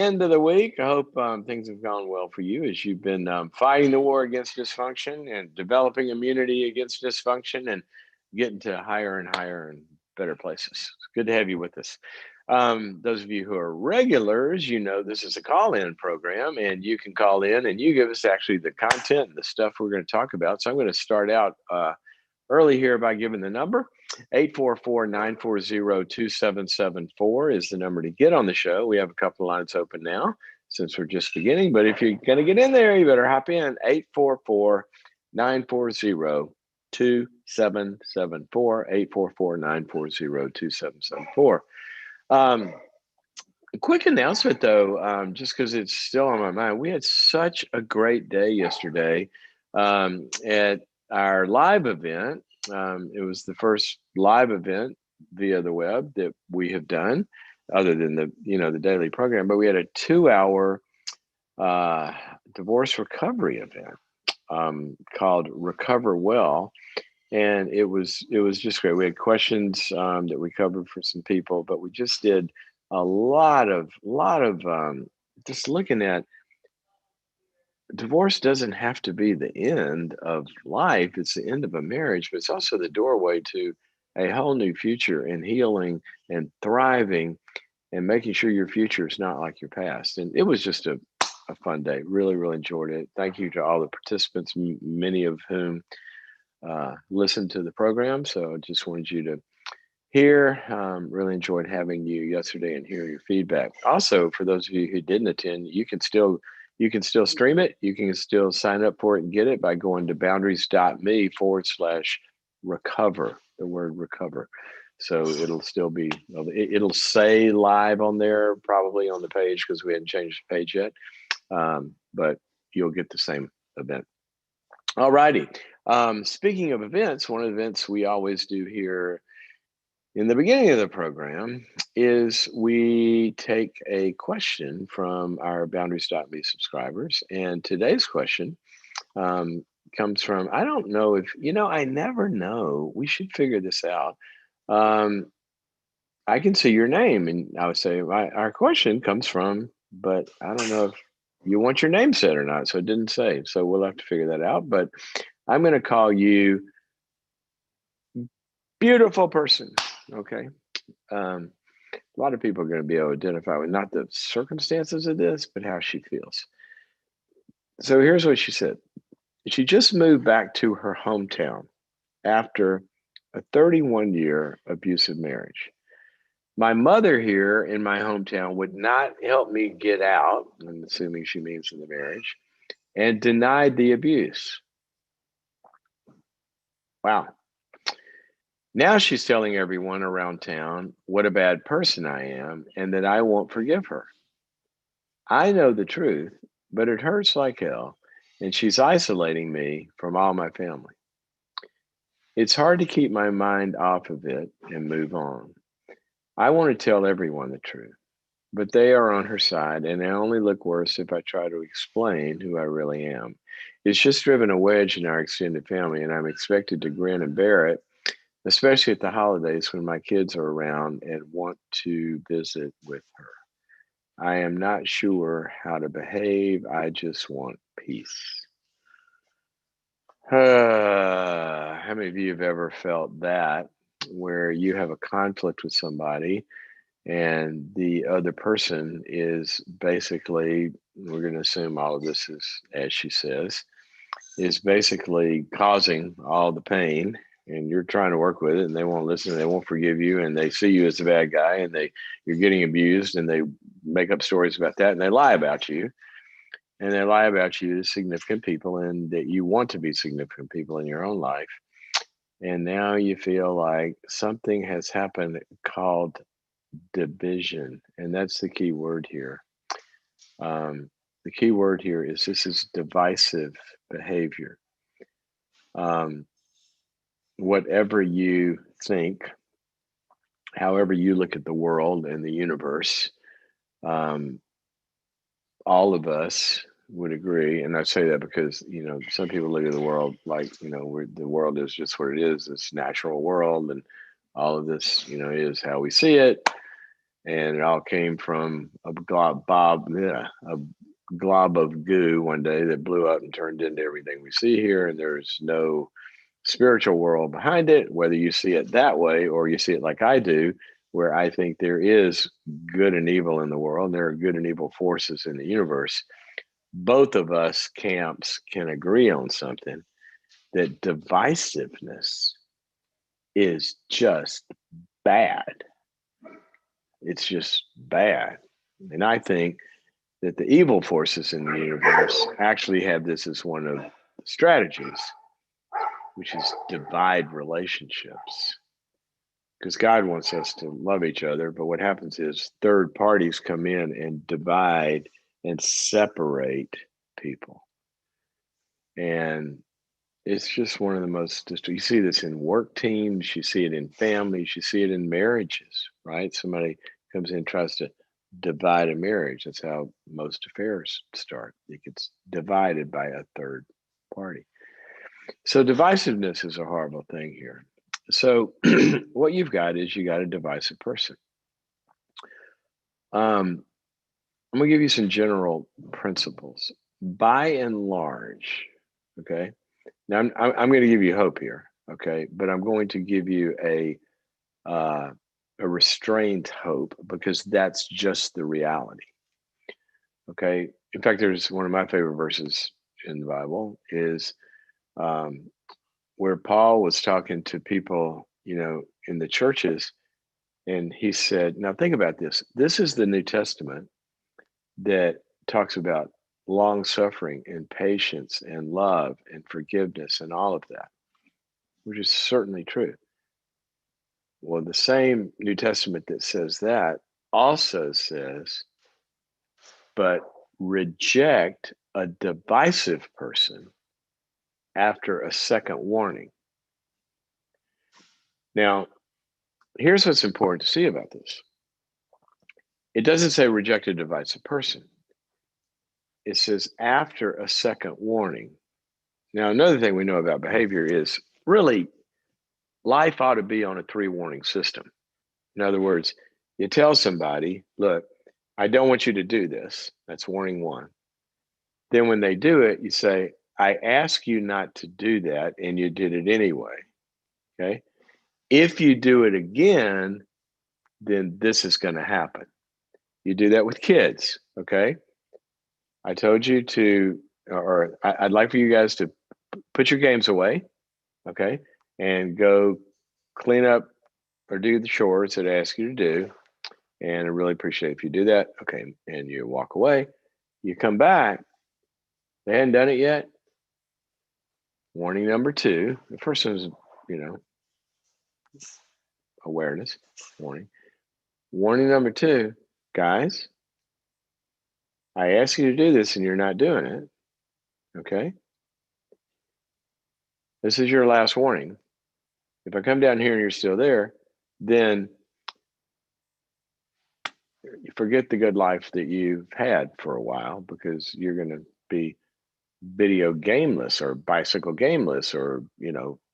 End of the week. I hope things have gone well for you as you've been fighting the war against dysfunction and developing immunity against dysfunction and getting to higher and higher and better places. It's good to have you with us. Those of you who are regulars, you know this is a call in program, and you can call in and you give us actually the content and the stuff we're going to talk about. So I'm going to start out early here by giving the number. 844-940-2774 is the number to get on the show. We have a couple of lines open now since we're just beginning, but if you're going to get in there, you better hop in. 844-940-2774. 844-940-2774. Um, a quick announcement though, just because it's still on my mind. We had such a great day yesterday at our live event. It was the first live event via the web that we have done, other than the daily program. But we had a 2 hour divorce recovery event called Recover Well, and it was just great. We had questions that we covered for some people, but we just did a lot of just looking at divorce doesn't have to be the end of life. It's the end of a marriage, but it's also the doorway to a whole new future and healing and thriving and making sure your future is not like your past. And it was just a fun day. Really, really enjoyed it. Thank you to all the participants, many of whom listened to the program. So I just wanted you to hear. Really enjoyed having you yesterday and hear your feedback. Also, for those of you who didn't attend, you can still stream it. You can still sign up for it and get it by going to boundaries.me/recover, the word recover. So it'll still be, it'll say live on there, probably on the page because we hadn't changed the page yet. But you'll get the same event. All righty. Speaking of events, one of the events we always do here in the beginning of the program is we take a question from our boundaries.me subscribers. And today's question comes from, I don't know if, I never know. We should figure this out. Um, I can see your name, and I would say our question comes from, but I don't know if you want your name said or not. So it didn't say. So we'll have to figure that out. But I'm going to call you beautiful person. Okay. Um, a lot of people are going to be able to identify with not the circumstances of this, but how she feels. So here's what she said. She just moved back to her hometown after a 31-year abusive marriage. My mother here in my hometown would not help me get out, I'm assuming she means in the marriage, and denied the abuse. Wow. Now she's telling everyone around town what a bad person I am and that I won't forgive her. I know the truth, but it hurts like hell, and she's isolating me from all my family. It's hard to keep my mind off of it and move on. I want to tell everyone the truth, but they are on her side, and I only look worse if I try to explain who I really am. It's just driven a wedge in our extended family, and I'm expected to grin and bear it, especially at the holidays when my kids are around and want to visit with her. I am not sure how to behave. I just want peace. How many of you have ever felt that where you have a conflict with somebody and the other person is basically, we're going to assume all of this is, as she says, is basically causing all the pain, and you're trying to work with it and they won't listen, they won't forgive you, and they see you as the bad guy, and you're getting abused, and they make up stories about that, and they lie about you, and they lie about you to significant people, and that you want to be significant people in your own life. And now you feel like something has happened called division, and that's the key word here. The key word here is this is divisive behavior. Um, Whatever you think, however you look at the world and the universe, um, all of us would agree. And I say that because, some people look at the world like, the world is just what it is, this natural world. And all of this, is how we see it. and it all came from a glob of goo one day that blew up and turned into everything we see here. And there's no spiritual world behind it, whether you see it that way or you see it like I do, where I think there is good and evil in the world, and there are good and evil forces in the universe. Both of us camps can agree on something, that divisiveness is just bad. It's just bad. And I think that the evil forces in the universe actually have this as one of the strategies, which is divide relationships. Because God wants us to love each other, but what happens is third parties come in and divide and separate people. And it's just one of the most, you see this in work teams, you see it in families, you see it in marriages, right? Somebody comes in and tries to divide a marriage. That's how most affairs start. It gets divided by a third party. So divisiveness is a horrible thing here. So what you've got is you got a divisive person. I'm going to give you some general principles. By and large, okay. Now I'm going to give you hope here, okay, but I'm going to give you a restrained hope because that's just the reality. Okay. In fact, there's one of my favorite verses in the Bible is um, where Paul was talking to people, in the churches, and he said, "Now think about this. This is the New Testament that talks about long suffering and patience and love and forgiveness and all of that, which is certainly true." Well, the same New Testament that says that also says, but reject a divisive person after a second warning. Now, here's what's important to see about this. It doesn't say reject a divisive person. It says after a second warning. Now, another thing we know about behavior is really life ought to be on a 3 warning system. In other words, you tell somebody, look, I don't want you to do this. That's warning 1. Then when they do it, you say, I ask you not to do that, and you did it anyway. Okay. If you do it again, then this is going to happen. You do that with kids. Okay. I told you to, or I'd like for you guys to put your games away. Okay. And go clean up or do the chores that I ask you to do. And I really appreciate if you do that. Okay. And you walk away. You come back. They hadn't done it yet. Warning number 2. The first one is, awareness, warning. Warning number 2, guys, I ask you to do this and you're not doing it. Okay. This is your last warning. If I come down here and you're still there, then you forget the good life that you've had for a while because you're going to be video gameless or bicycle gameless or,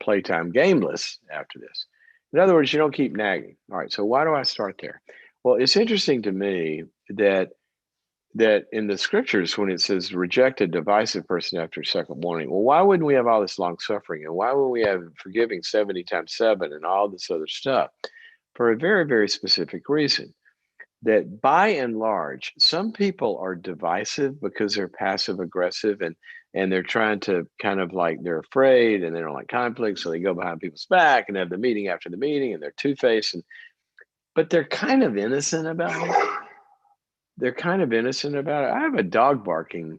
playtime gameless after this. In other words, you don't keep nagging. All right. So why do I start there? Well, it's interesting to me that in the scriptures, when it says reject a divisive person after second warning, well, why wouldn't we have all this long suffering? And why wouldn't we have forgiving 70 times 7 and all this other stuff? For a very, very specific reason. That by and large, some people are divisive because they're passive aggressive and they're trying to kind of like they're afraid and they don't like conflict. So they go behind people's back and have the meeting after the meeting and they're two-faced. But they're kind of innocent about it. They're kind of innocent about it. I have a dog barking.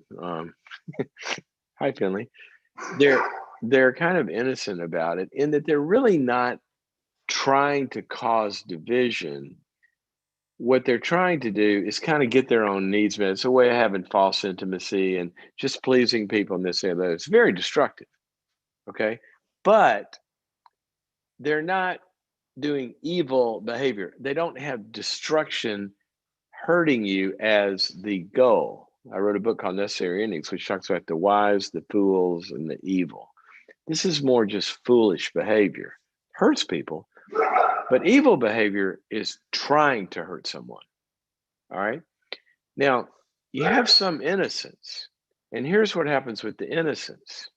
Hi, Finley. They're kind of innocent about it in that they're really not trying to cause division. What they're trying to do is kind of get their own needs met. It's a way of having false intimacy and just pleasing people and this and that. It's very destructive. Okay. But they're not doing evil behavior. They don't have destruction hurting you as the goal. I wrote a book called Necessary Endings, which talks about the wise, the fools, and the evil. This is more just foolish behavior. Hurts people, But evil behavior is trying to hurt someone. All right. Now, you have some innocence. And here's what happens with the innocence.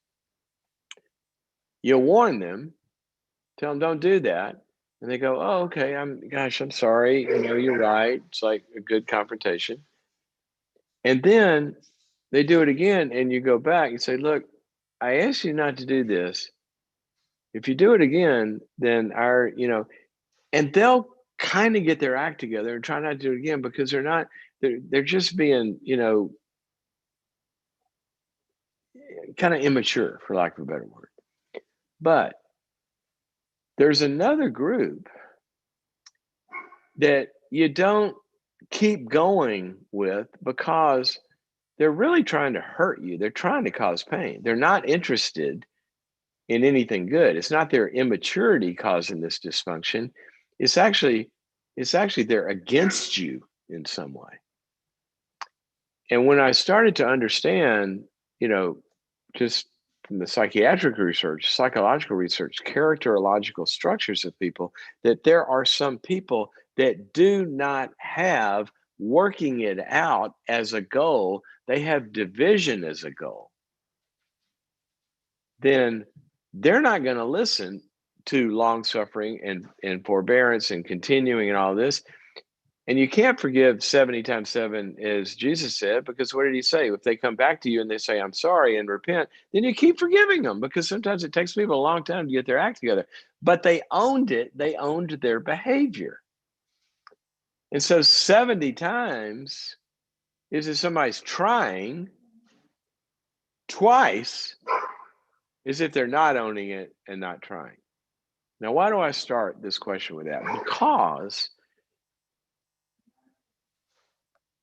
You warn them, tell them don't do that. And they go, oh, okay, I'm sorry. You're right. It's like a good confrontation. And then they do it again, and you go back and say, look, I asked you not to do this. If you do it again, then and they'll kind of get their act together and try not to do it again because they're just being, kind of immature, for lack of a better word. But there's another group that you don't keep going with because they're really trying to hurt you. They're trying to cause pain. They're not interested in anything good. It's not their immaturity causing this dysfunction. It's actually they're against you in some way. And when I started to understand, just from the psychiatric research, psychological research, characterological structures of people, that there are some people that do not have working it out as a goal, they have division as a goal, then they're not going to listen to long suffering and forbearance and continuing and all this. And you can't forgive 70 times 7, as Jesus said, because what did he say? If they come back to you and they say, I'm sorry, and repent, then you keep forgiving them, because sometimes it takes people a long time to get their act together. But they owned it. They owned their behavior. And so 70 times is if somebody's trying, twice is if they're not owning it and not trying. Now, why do I start this question with that? Because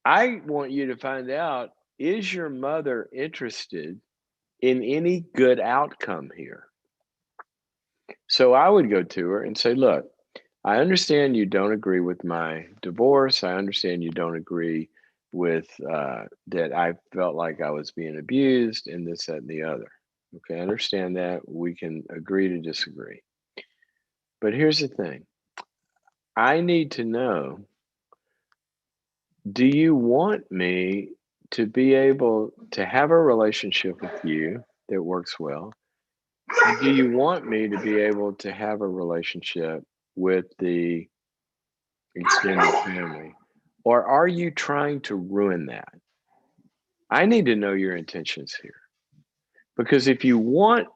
I want you to find out, is your mother interested in any good outcome here? So I would go to her and say, look, I understand you don't agree with my divorce. I understand you don't agree with that I felt like I was being abused and this, that, and the other. Okay, I understand that. We can agree to disagree. But here's the thing. I need to know, do you want me to be able to have a relationship with you that works well? And do you want me to be able to have a relationship with the extended family? Or are you trying to ruin that? I need to know your intentions here. Because if you want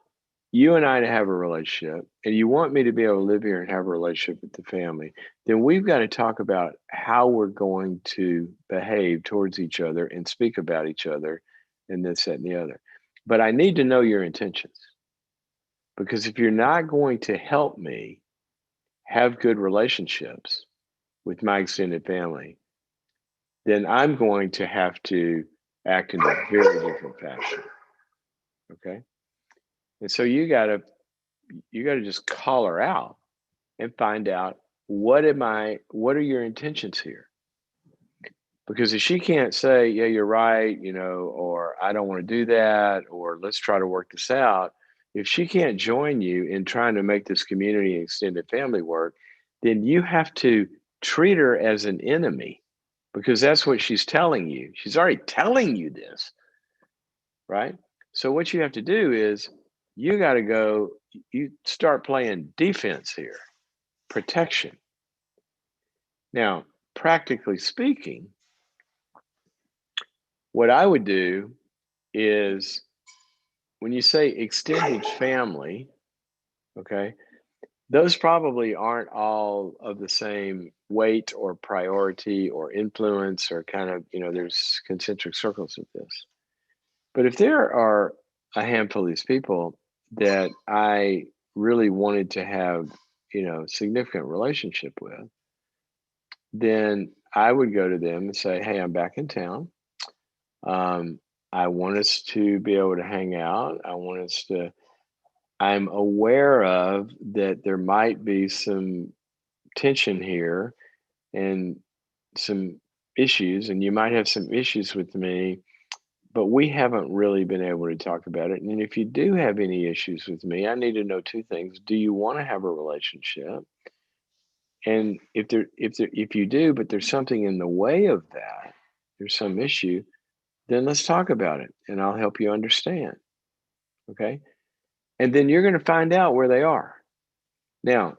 you and I to have a relationship and you want me to be able to live here and have a relationship with the family, then we've got to talk about how we're going to behave towards each other and speak about each other and this, that, and the other. But I need to know your intentions. Because if you're not going to help me have good relationships with my extended family, then I'm going to have to act in a very different fashion. Okay. And so you gotta just call her out and find out, what are your intentions here? Because if she can't say, yeah, you're right, or I don't want to do that, or let's try to work this out, if she can't join you in trying to make this community and extended family work, then you have to treat her as an enemy, because that's what she's telling you. She's already telling you this, right? So what you have to do is you start playing defense here, protection. Now, practically speaking, what I would do is, when you say extended family, okay, those probably aren't all of the same weight or priority or influence, or kind of, there's concentric circles of this. But if there are a handful of these people that I really wanted to have, significant relationship with, then I would go to them and say, hey, I'm back in town. I want us to be able to hang out. I'm aware of that there might be some tension here and some issues, and you might have some issues with me, but we haven't really been able to talk about it. And if you do have any issues with me, I need to know two things. Do you want to have a relationship? And if you do, but there's something in the way of that, there's some issue, then let's talk about it and I'll help you understand. Okay. And then you're going to find out where they are. Now,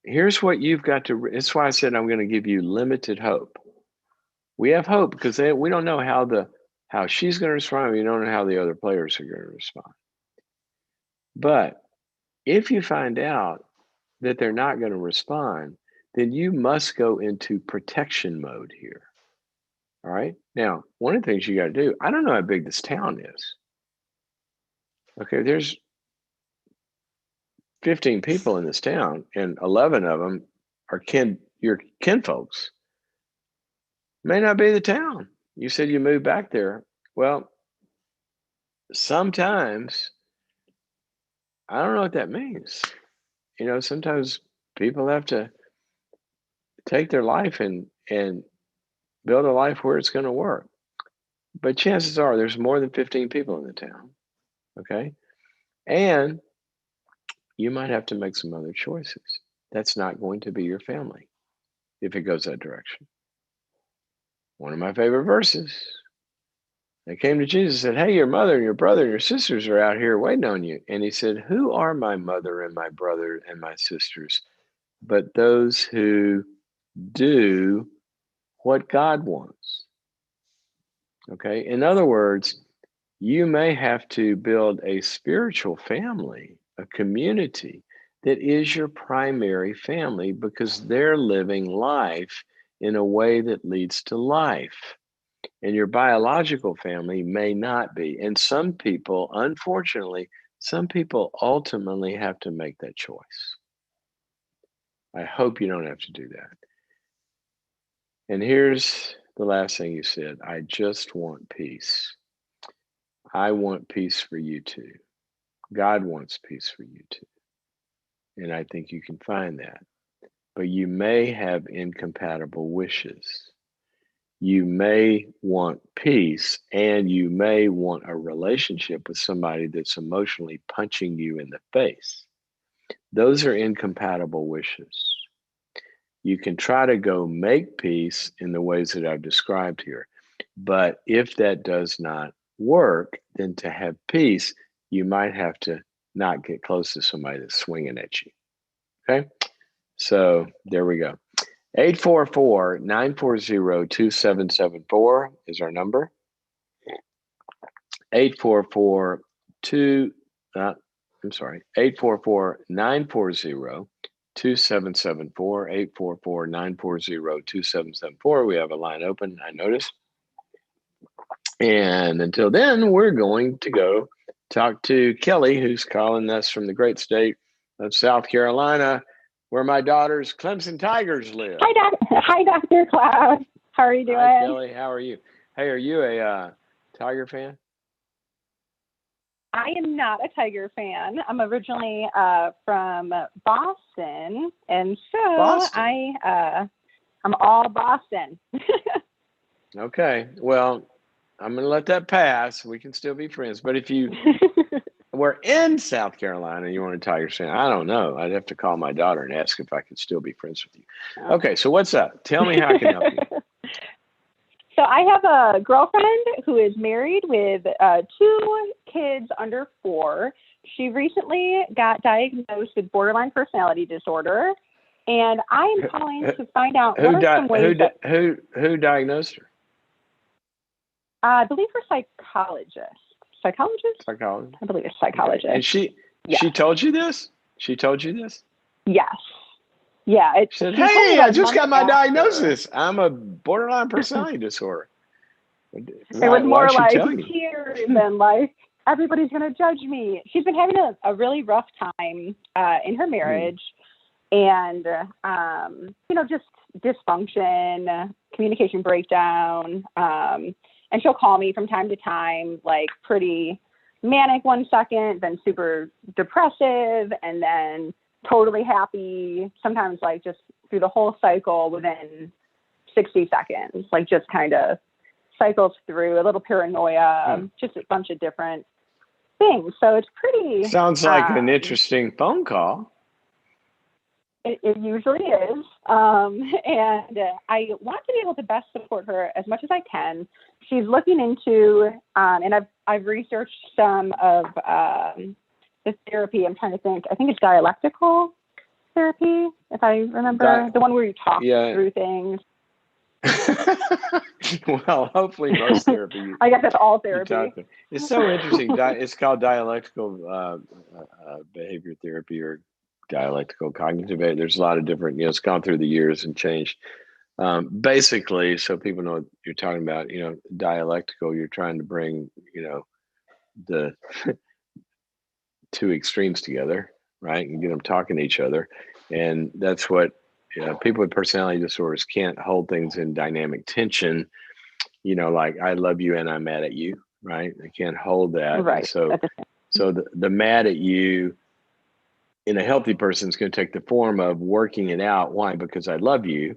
here's what you've got to, it's why I said I'm going to give you limited hope. We have hope because we don't know how she's going to respond. We don't know how the other players are going to respond. But if you find out that they're not going to respond, then you must go into protection mode here. All right. Now, one of the things you got to do, I don't know how big this town is. Okay. There's 15 people in this town, and 11 of them are your kinfolks. May not be the town. You said you moved back there. Well, sometimes I don't know what that means. Sometimes people have to take their life and build a life where it's going to work. But chances are there's more than 15 people in the town. Okay. And you might have to make some other choices. That's not going to be your family if it goes that direction. One of my favorite verses. They came to Jesus and said, hey, your mother and your brother and your sisters are out here waiting on you. And he said, who are my mother and my brother and my sisters? But those who do what God wants. Okay. In other words, you may have to build a spiritual family, a community that is your primary family because they're living life in a way that leads to life. And your biological family may not be. And some people, unfortunately, some people ultimately have to make that choice. I hope you don't have to do that. And here's the last thing you said. I just want peace. I want peace for you too. God wants peace for you too. And I think you can find that. But you may have incompatible wishes. You may want peace and you may want a relationship with somebody that's emotionally punching you in the face. Those are incompatible wishes. You can try to go make peace in the ways that I've described here. But if that does not work, then to have peace, you might have to not get close to somebody that's swinging at you. Okay? So there we go. 844-940-2774 is our number. 844-940-2774, 844-940-2774. We have a line open, I noticed. And until then, we're going to go talk to Kelly, who's calling us from the great state of South Carolina, where my daughter's Clemson Tigers live. Hi, Dr. Cloud. How are you doing? Hi, Kelly. How are you? Hey, are you a Tiger fan? I am not a Tiger fan. I'm originally from Boston, and so Boston. I'm all Boston. Okay. Well, I'm going to let that pass. We can still be friends. But if you were in South Carolina and you want a Tigers fan, I don't know. I'd have to call my daughter and ask if I could still be friends with you. Okay. So what's up? Tell me how I can help you. So I have a girlfriend who is married with 2 kids under 4. She recently got diagnosed with borderline personality disorder, and I am calling to find out what are some ways who diagnosed her? I believe her psychologist. Psychologist? Psychologist. I believe it's psychologist. Okay. And she told you this? She told you this? Yes. Yeah. She said, hey, I just got my diagnosis. I'm a borderline personality disorder. It was more like tears and like, everybody's going to judge me. She's been having a really rough time in her marriage and, just dysfunction, communication breakdown. And she'll call me from time to time, like pretty manic one second, then super depressive, and then totally happy. Sometimes like just through the whole cycle within 60 seconds, like just kind of cycles through a little paranoia, just a bunch of different things. So it's pretty. Sounds like an interesting phone call. It usually is. And I want to be able to best support her as much as I can. She's looking into, and I've researched some of this therapy. I'm trying to think. I think it's dialectical therapy, if I remember. The one where you talk through things. Well, hopefully most therapy. I guess that's all therapy. It's so interesting. It's called dialectical behavior therapy or dialectical cognitive. There's a lot of different, it's gone through the years and changed. Basically, so people know what you're talking about, dialectical, you're trying to bring, the two extremes together, right? And get them talking to each other. And that's what people with personality disorders can't hold things in dynamic tension, like I love you and I'm mad at you, right? They can't hold that. Right. So the mad at you in a healthy person is going to take the form of working it out. Why? Because I love you.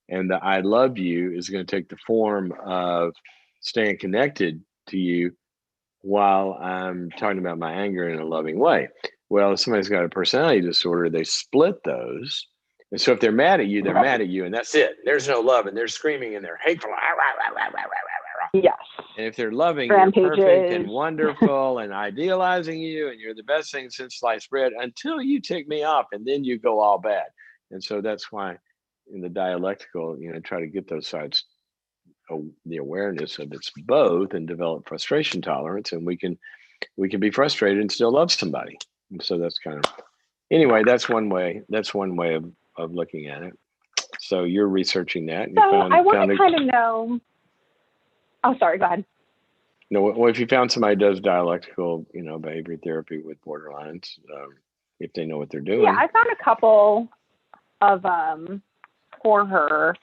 And the I love you is going to take the form of staying connected to you while I'm talking about my anger in a loving way. Well, if somebody's got a personality disorder, they split those. And so if they're mad at you, they're mad at you, and that's it. There's no love, and they're screaming, and they're hateful. Yes. And if they're loving, you're perfect and wonderful and idealizing you, and you're the best thing since sliced bread until you tick me off, and then you go all bad. And so that's why in the dialectical, try to get those sides, the awareness of it's both, and develop frustration tolerance, and we can be frustrated and still love somebody. And so that's anyway, that's one way of looking at it. So you're researching that. And I want to kind of know. Oh, sorry, go ahead. No, well, if you found somebody who does dialectical, behavior therapy with borderlines, if they know what they're doing. Yeah, I found a couple of for her.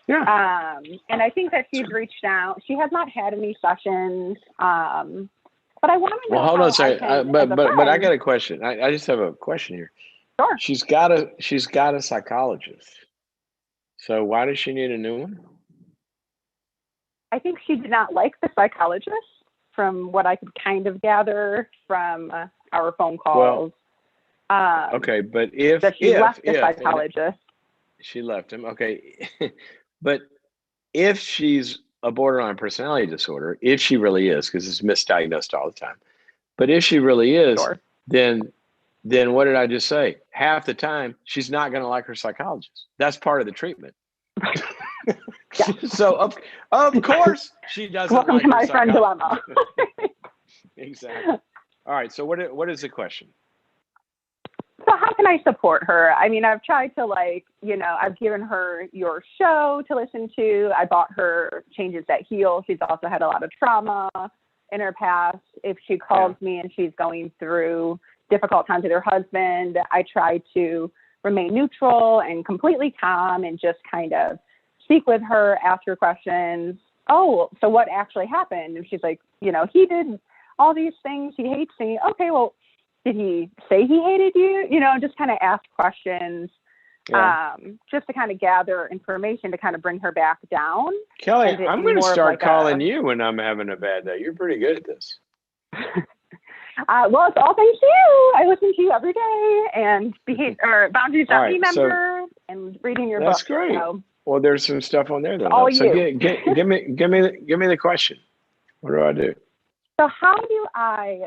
Yeah. And I think that she's reached out. She has not had any sessions. But I want to know. Well, hold on a second. But I got a question. I just have a question here. Sure. She's got a psychologist. So why does she need a new one? I think she did not like the psychologist, from what I could kind of gather from our phone calls. Well, okay, but if she left the psychologist, she left him. Okay, but if she's a borderline personality disorder, if she really is, because it's misdiagnosed all the time, but if she really is, sure. then what did I just say? Half the time, she's not going to like her psychologist. That's part of the treatment. Yeah. So of course she doesn't. Welcome like to my friend dilemma. Exactly. All right. So what is the question? So how can I support her? I mean, I've tried to I've given her your show to listen to. I bought her Changes That Heal. She's also had a lot of trauma in her past. If she calls me and she's going through difficult times with her husband, I try to remain neutral and completely calm and just kind of speak with her, ask her questions. Oh, so what actually happened? And she's like, he did all these things. He hates me. Okay, well, did he say he hated you? Just kind of ask questions, just to kind of gather information to kind of bring her back down. Kelly, I'm going to start calling you when I'm having a bad day. You're pretty good at this. Well, it's all thanks to you. I listen to you every day, and Boundaries Not Me member, and reading your book. That's great. So. Well, there's some stuff on there though. All so you. give me the question. What do I do? So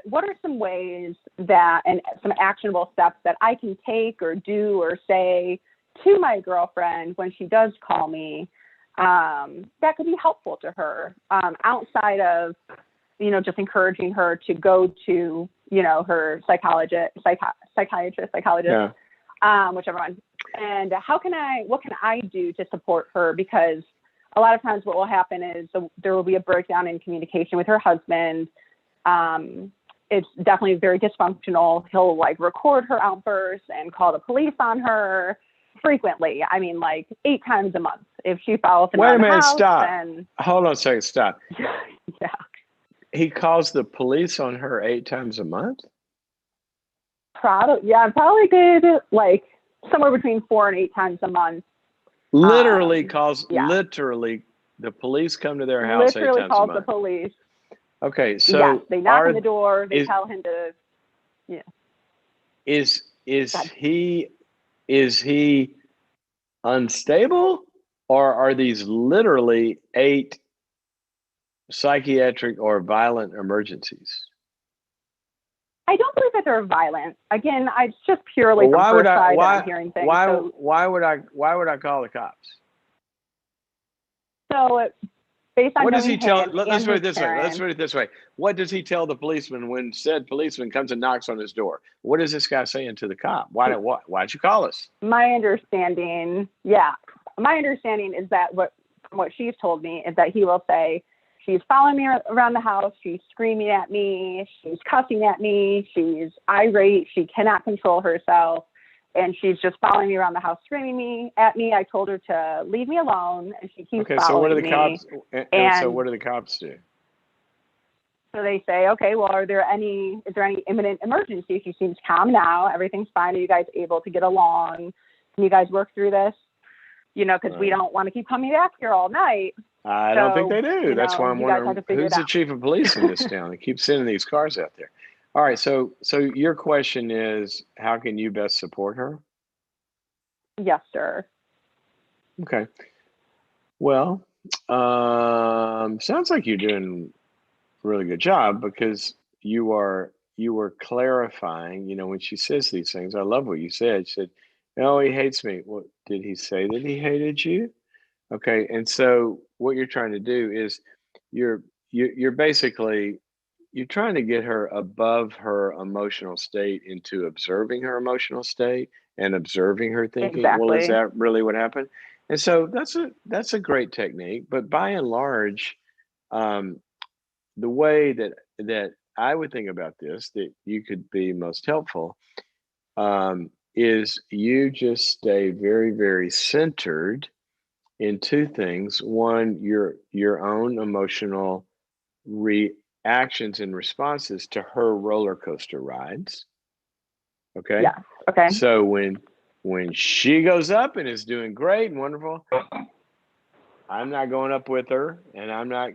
what are some ways and some actionable steps that I can take or do or say to my girlfriend when she does call me, that could be helpful to her, outside of, just encouraging her to go to, her psychiatrist, whichever one. And what can I do to support her? Because a lot of times what will happen is there will be a breakdown in communication with her husband. It's definitely very dysfunctional. He'll record her outbursts and call the police on her frequently. I mean, 8 times a month. If she follows him around the house. Wait a minute, stop. Hold on a second, stop. Yeah. He calls the police on her 8 times a month? Probably did somewhere between 4 and 8 times a month. Literally the police come to their house 8 times a month. Literally calls the police. Okay, so yes, they knock on the door. They tell him to. Yeah. Is he is he unstable, or are these literally 8 psychiatric or violent emergencies? I don't believe that they're violent. Again, it's just purely from her side that I'm hearing things. Why would I call the cops? So based on what does he tell? Let's put it this way. What does he tell the policeman when said policeman comes and knocks on his door? What is this guy saying to the cop? Why'd you call us? My understanding is that from what she's told me is that he will say, she's following me around the house. She's screaming at me. She's cussing at me. She's irate. She cannot control herself. And she's just following me around the house, screaming at me. I told her to leave me alone, and she keeps following me. So what do the cops? So what do the cops do? So they say, okay, well, is there any imminent emergency? She seems calm now. Everything's fine. Are you guys able to get along? Can you guys work through this? Because we don't want to keep coming back here all night. I don't think they do. That's why I'm wondering who's the chief of police in this town that keeps sending these cars out there. All right, so your question is, how can you best support her? Yes, sir. Okay. Well, sounds like you're doing a really good job, because you were clarifying, when she says these things. I love what you said. She said, "No, he hates me." Well, did he say that he hated you? Okay, and so what you're trying to do is you're basically you're trying to get her above her emotional state into observing her emotional state and observing her thinking. Exactly. Well, is that really what happened? And so that's a great technique. But by and large, the way that I would think about this, that you could be most helpful, is you just stay very, very centered in 2 things. One, your own emotional reactions and responses to her roller coaster rides. Okay. Yeah. Okay. So when she goes up and is doing great and wonderful, I'm not going up with her, and I'm not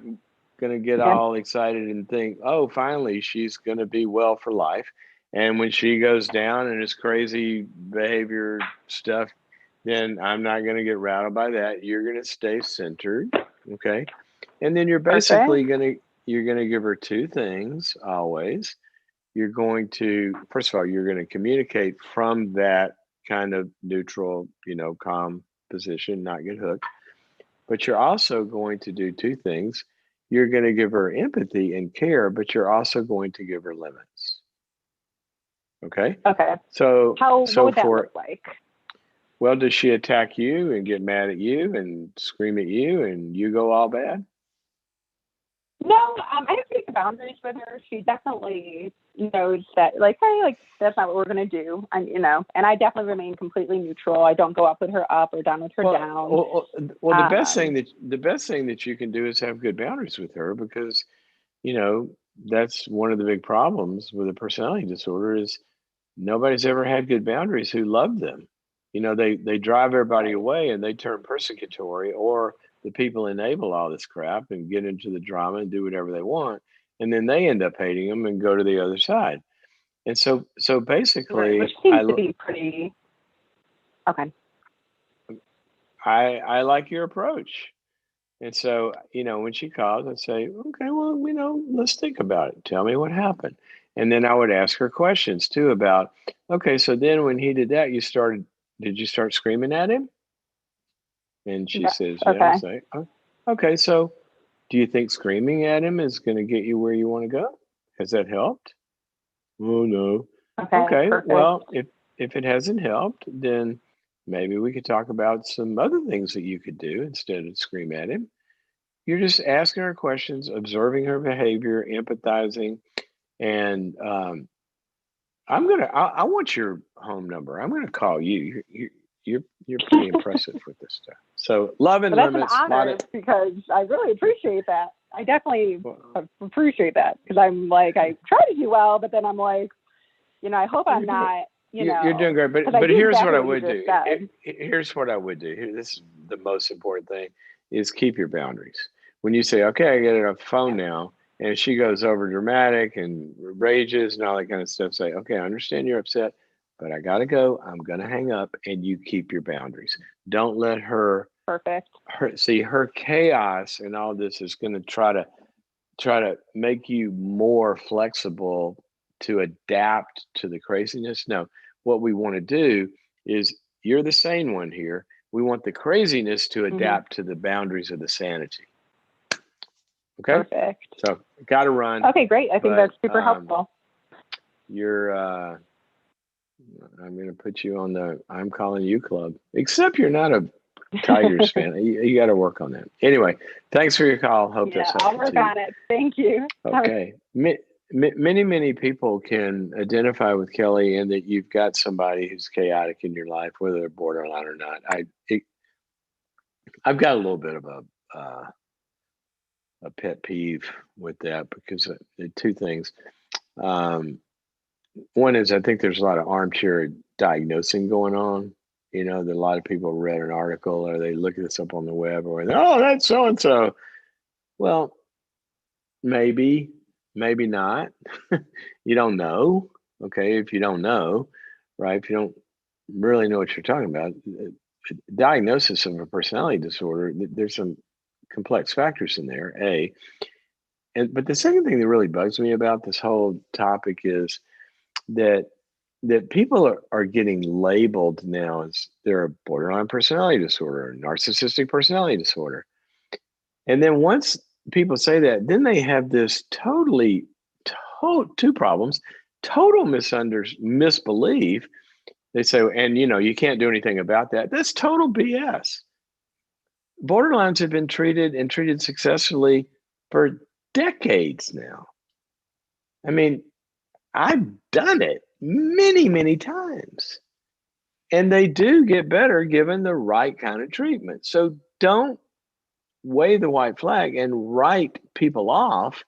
going to get all excited and think, oh, finally she's going to be well for life. And when she goes down and is crazy behavior stuff, then I'm not going to get rattled by that. You're going to stay centered. Okay. And then you're basically you're going to give her 2 things always. You're going to, first of all, you're going to communicate from that kind of neutral, calm position, not get hooked. But you're also going to do 2 things. You're going to give her empathy and care, but you're also going to give her limits. Okay? Okay. So what would that look like? Well, does she attack you and get mad at you and scream at you and you go all bad? No, I have to make boundaries with her. She definitely knows that, hey, that's not what we're going to do. And, and I definitely remain completely neutral. I don't go up with her up or down with her down. Well, the best thing that you can do is have good boundaries with her, because, that's one of the big problems with a personality disorder is nobody's ever had good boundaries who love them. They drive everybody away and they turn persecutory, or the people enable all this crap and get into the drama and do whatever they want. And then they end up hating them and go to the other side. And so basically, which seems to be pretty okay. I like your approach. And so, when she calls, I'd say, okay, well, let's think about it. Tell me what happened. And then I would ask her questions too about, okay, so then when he did that, did you start screaming at him? And she says, yeah. Okay. I say, oh, okay, so do you think screaming at him is going to get you where you want to go? Has that helped? Oh, no. Okay. Well, if it hasn't helped, then maybe we could talk about some other things that you could do instead of scream at him. You're just asking her questions, observing her behavior, empathizing, and I want your home number. I'm gonna call you. You're pretty impressive with this stuff. So love and limits. That's an honor, because I really appreciate that. I definitely appreciate that, because I'm I try to do well, but then I'm I hope I'm not. You're doing great, but here's what I would do. Here's what I would do. This is the most important thing: is keep your boundaries. When you say, "Okay, I get it on phone now," and she goes over dramatic and rages and all that kind of stuff, say, "Okay, I understand you're upset. but I gotta go. I'm gonna hang up, and you keep your boundaries. Don't let her Perfect. her chaos and all this is gonna try to make you more flexible to adapt to the craziness. No, what we want to do is you're the sane one here. We want the craziness to adapt to the boundaries of the sanity. Okay. Perfect. So got to run. Okay, great. I think that's super helpful. You're, I'm going to put you on the I'm calling you club, except you're not a Tigers fan. You got to work on that. Anyway, thanks for your call. Hope that's helpful. I'll work on it. Thank you. Okay. Many people can identify with Kelly in that you've got somebody who's chaotic in your life, whether they're borderline or not. I've got a little bit of a pet peeve with that because two things. One is I think there's a lot of armchair diagnosing going on. You know, that a lot of people read an article or they look this up on the web or, oh, that's so and so. Well, maybe, maybe not. You don't know. Okay. If you don't know, right? If you don't really know what you're talking about, diagnosis of a personality disorder, there's some complex factors in there, but the second thing that really bugs me about this whole topic is that people are getting labeled now as they're a borderline personality disorder, narcissistic personality disorder. And then once people say that, then they have this two problems, total misbelief. They say, and you can't do anything about that. That's total BS. Borderlines have been treated successfully for decades now. I mean, I've done it many, many times. And they do get better given the right kind of treatment. So don't wave the white flag and write people off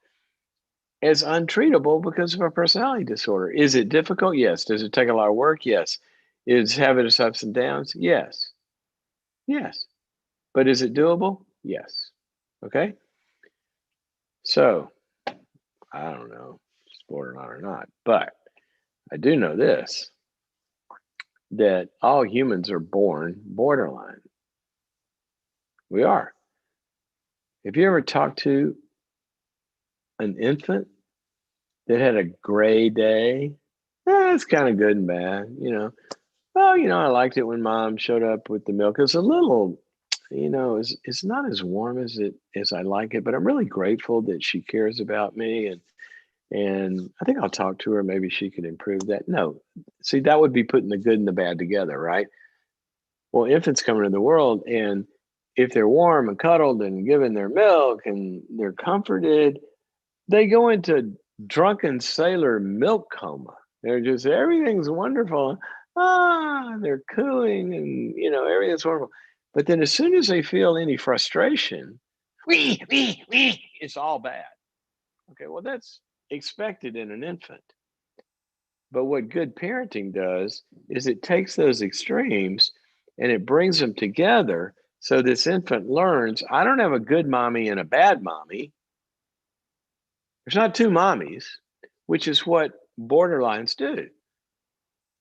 as untreatable because of a personality disorder. Is it difficult? Yes. Does it take a lot of work? Yes. Is having its ups and downs? Yes. Yes. But is it doable? Yes. Okay. So I don't know if it's borderline or not, but I do know this, that all humans are born borderline. We are. Have you ever talked to an infant that had a gray day? It's kind of good and bad, Well, I liked it when mom showed up with the milk. It was a little, it's not as warm as I like it, but I'm really grateful that she cares about me, and I think I'll talk to her. Maybe she could improve that. No, see, that would be putting the good and the bad together, right? Well, infants come into the world, and if they're warm and cuddled and given their milk and they're comforted, they go into drunken sailor milk coma. They're just, everything's wonderful. They're cooing and, everything's wonderful. But then as soon as they feel any frustration, it's all bad. Okay, well, that's expected in an infant. But what good parenting does is it takes those extremes and it brings them together so this infant learns, I don't have a good mommy and a bad mommy. There's not two mommies, which is what borderlines do.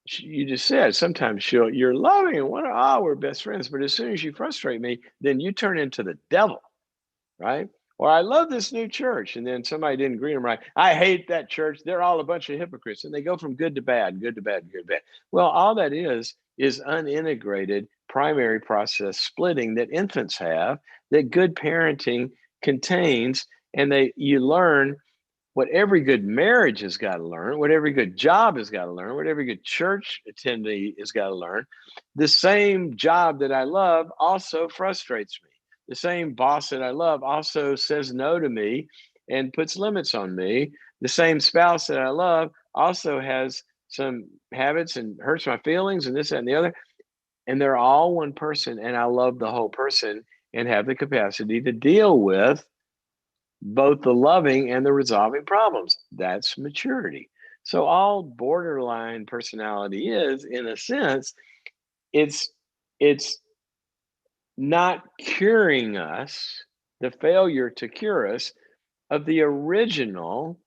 You just said sometimes you're loving and we're best friends, but as soon as you frustrate me, then you turn into the devil, right? Or I love this new church, and then somebody didn't greet them right. I hate that church. They're all a bunch of hypocrites, and they go from good to bad, good to bad, good to bad. Well, all that is unintegrated primary process splitting that infants have, that good parenting contains, and you learn what every good marriage has got to learn, what every good job has got to learn, what every good church attendee has got to learn. The same job that I love also frustrates me. The same boss that I love also says no to me and puts limits on me. The same spouse that I love also has some habits and hurts my feelings and this, that, and the other. And they're all one person, and I love the whole person and have the capacity to deal with both the loving and the resolving problems. That's maturity. So all borderline personality is, in a sense, it's not curing us, the failure to cure us of the original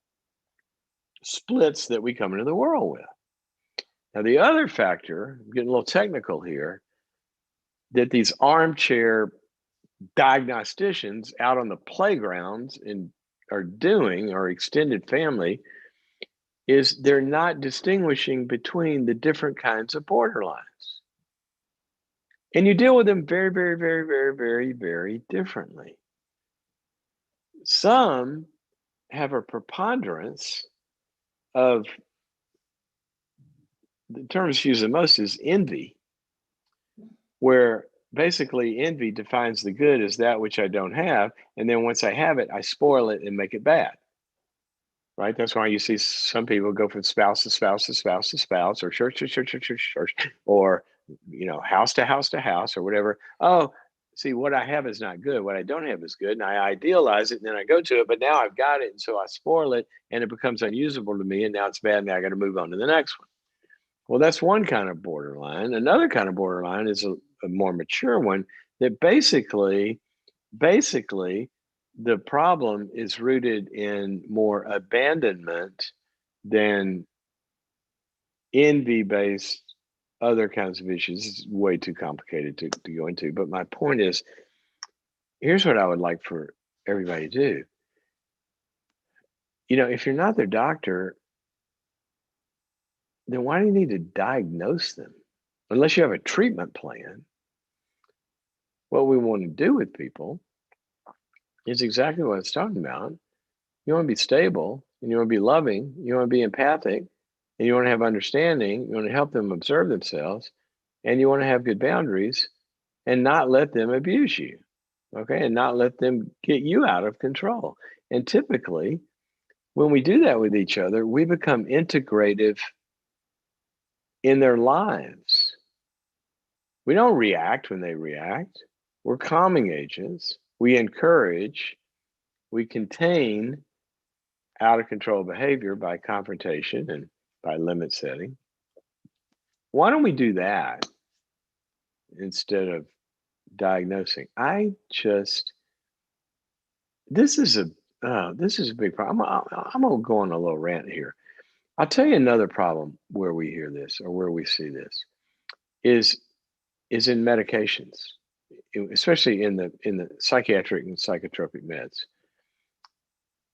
splits that we come into the world with. Now, the other factor, I'm getting a little technical here, that these armchair diagnosticians out on the playgrounds and are doing, or extended family, is they're not distinguishing between the different kinds of borderlines. And you deal with them very, very, very, very, very, very differently. Some have a preponderance of, the term that's used the most is envy, where basically envy defines the good as that which I don't have. And then once I have it, I spoil it and make it bad. Right? That's why you see some people go from spouse to spouse to spouse to spouse, or church to church to church to church, or house to house to house, or whatever. Oh, see, what I have is not good. What I don't have is good, and I idealize it, and then I go to it. But now I've got it, and so I spoil it, and it becomes unusable to me, and now it's bad. Now I got to move on to the next one. Well, that's one kind of borderline. Another kind of borderline is a more mature one that basically the problem is rooted in more abandonment than envy based other kinds of issues. It's way too complicated to go into. But my point is, here's what I would like for everybody to do. If you're not their doctor, then why do you need to diagnose them? Unless you have a treatment plan. What we want to do with people is exactly what it's talking about. You want to be stable, and you want to be loving, you want to be empathic, and you want to have understanding, you want to help them observe themselves, and you want to have good boundaries and not let them abuse you, okay? And not let them get you out of control. And typically, when we do that with each other, we become integrative in their lives. We don't react when they react. We're calming agents. We encourage, we contain out of control behavior by confrontation and by limit setting. Why don't we do that instead of diagnosing? This is a big problem. I'm gonna go on a little rant here. I'll tell you another problem where we hear this, or where we see this, is in medications, especially in the psychiatric and psychotropic meds.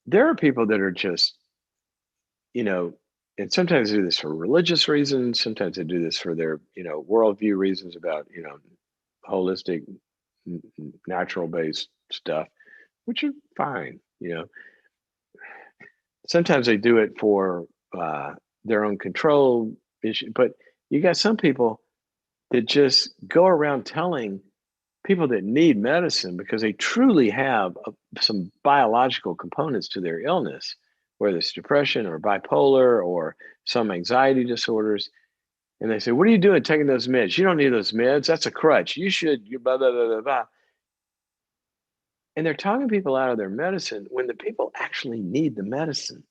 There are people that are just, and sometimes they do this for religious reasons. Sometimes they do this for their, worldview reasons about, holistic, natural-based stuff, which are fine. Sometimes they do it for their own control issue. But you got some people that just go around telling people that need medicine because they truly have some biological components to their illness, whether it's depression or bipolar or some anxiety disorders. And they say, what are you doing taking those meds? You don't need those meds. That's a crutch. You should, blah, blah, blah, blah, blah. And they're talking people out of their medicine when the people actually need the medicine.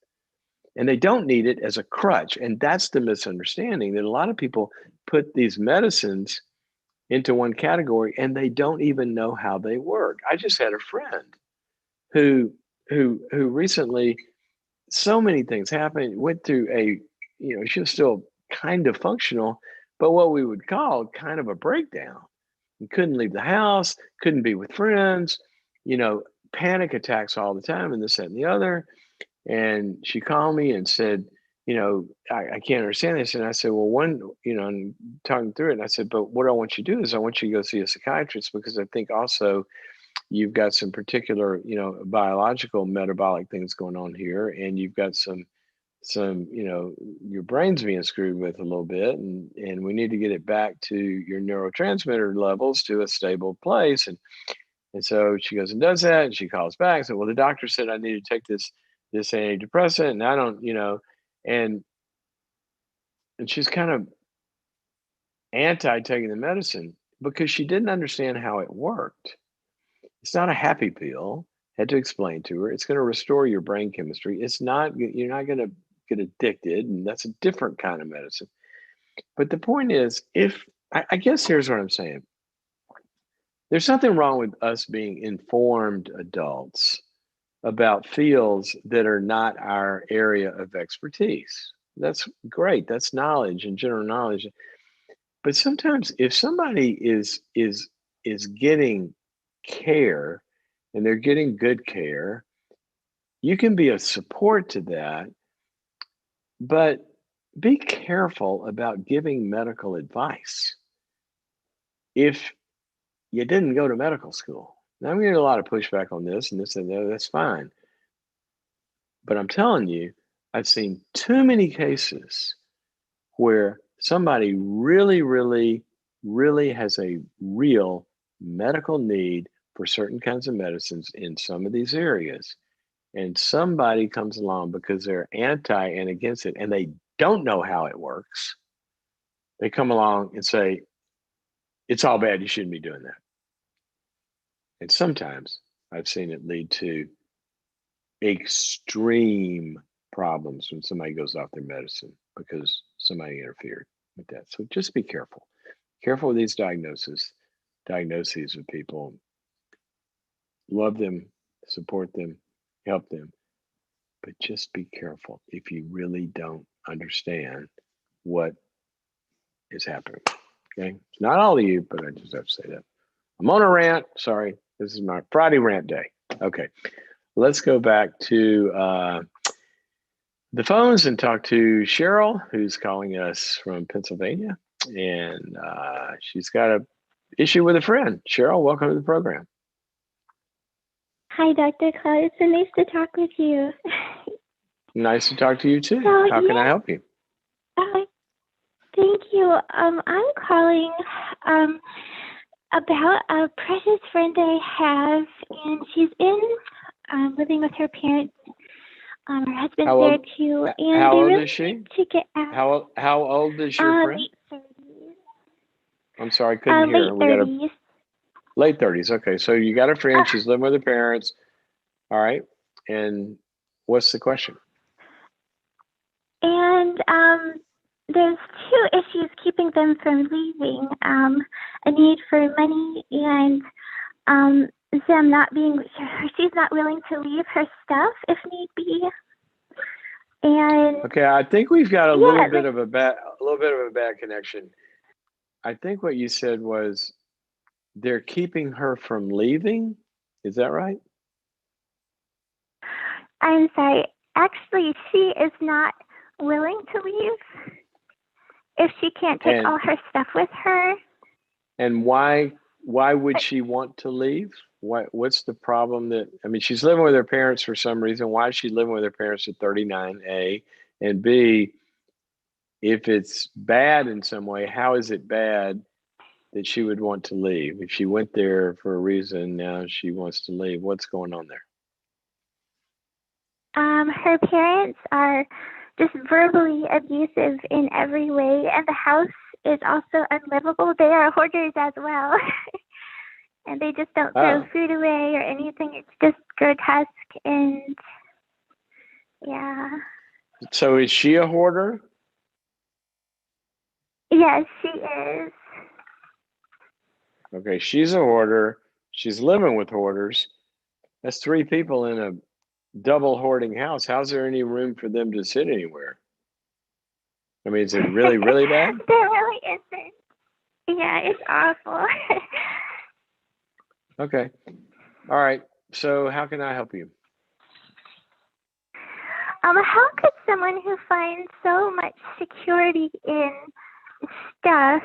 And they don't need it as a crutch. And that's the misunderstanding, that a lot of people put these medicines into one category and they don't even know how they work. I just had a friend who recently, so many things happened, went through she was still kind of functional, but what we would call kind of a breakdown. You couldn't leave the house, couldn't be with friends, panic attacks all the time, and this, that, and the other. And she called me and said, I can't understand this. And I said, well, and talking through it. And I said, but what I want you to do is I want you to go see a psychiatrist, because I think also you've got some particular, biological metabolic things going on here. And you've got some, your brain's being screwed with a little bit. And we need to get it back to your neurotransmitter levels to a stable place. And so she goes and does that. And she calls back and said, well, the doctor said I need to take this antidepressant, and I don't, and she's kind of anti taking the medicine because she didn't understand how it worked. It's not a happy pill. Had to explain to her. It's going to restore your brain chemistry. It's not, you're not going to get addicted, and that's a different kind of medicine. But the point is, I guess here's what I'm saying. There's something wrong with us being informed adults about fields that are not our area of expertise. That's great. That's knowledge and general knowledge. But sometimes if somebody is getting care and they're getting good care, you can be a support to that, but be careful about giving medical advice if you didn't go to medical school. Now, I'm getting a lot of pushback on this and this and that. That's fine. But I'm telling you, I've seen too many cases where somebody really, really, really has a real medical need for certain kinds of medicines in some of these areas. And somebody comes along because they're anti and against it and they don't know how it works. They come along and say, it's all bad. You shouldn't be doing that. And sometimes I've seen it lead to extreme problems when somebody goes off their medicine because somebody interfered with that. So just be careful. Careful with these diagnoses with people. Love them, support them, help them, but just be careful if you really don't understand what is happening. Okay, it's not all of you, but I just have to say that. I'm on a rant. Sorry, this is my Friday rant day. Okay, let's go back to the phones and talk to Cheryl, who's calling us from Pennsylvania, and she's got a issue with a friend. Cheryl, welcome to the program. Hi, Dr. Claude. It's so nice to talk with you. Nice to talk to you too. How can I help you? Thank you. I'm calling about a precious friend I have, and she's living with her parents. Her husband's there too. And how old really is she? To get out. How old is your friend? Late 30s. I'm sorry, I couldn't hear. Late 30s. Late 30s. Okay, so you got a friend. She's living with her parents. All right. And what's the question? And there's two issues keeping them from leaving. A need for money and them not being. She's not willing to leave her stuff if need be. And okay, I think we've got a little bit of a bad connection. I think what you said was they're keeping her from leaving. Is that right? I'm sorry. Actually, she is not willing to leave if she can't take all her stuff with her. And why would she want to leave? What's the problem she's living with her parents for some reason. Why is she living with her parents at 39, A? And B, if it's bad in some way, how is it bad that she would want to leave? If she went there for a reason, now she wants to leave. What's going on there? Her parents are just verbally abusive in every way, and the house is also unlivable. They are hoarders as well. And they just don't throw food away or anything. It's just grotesque and yeah. So is she a hoarder? Yes, she is. Okay, she's a hoarder. She's living with hoarders. That's 3 people in a double hoarding house. How's there any room for them to sit anywhere? I mean, is it really, really bad? There really isn't. Yeah, it's awful. Okay. All right. So how can I help you? How could someone who finds so much security in stuff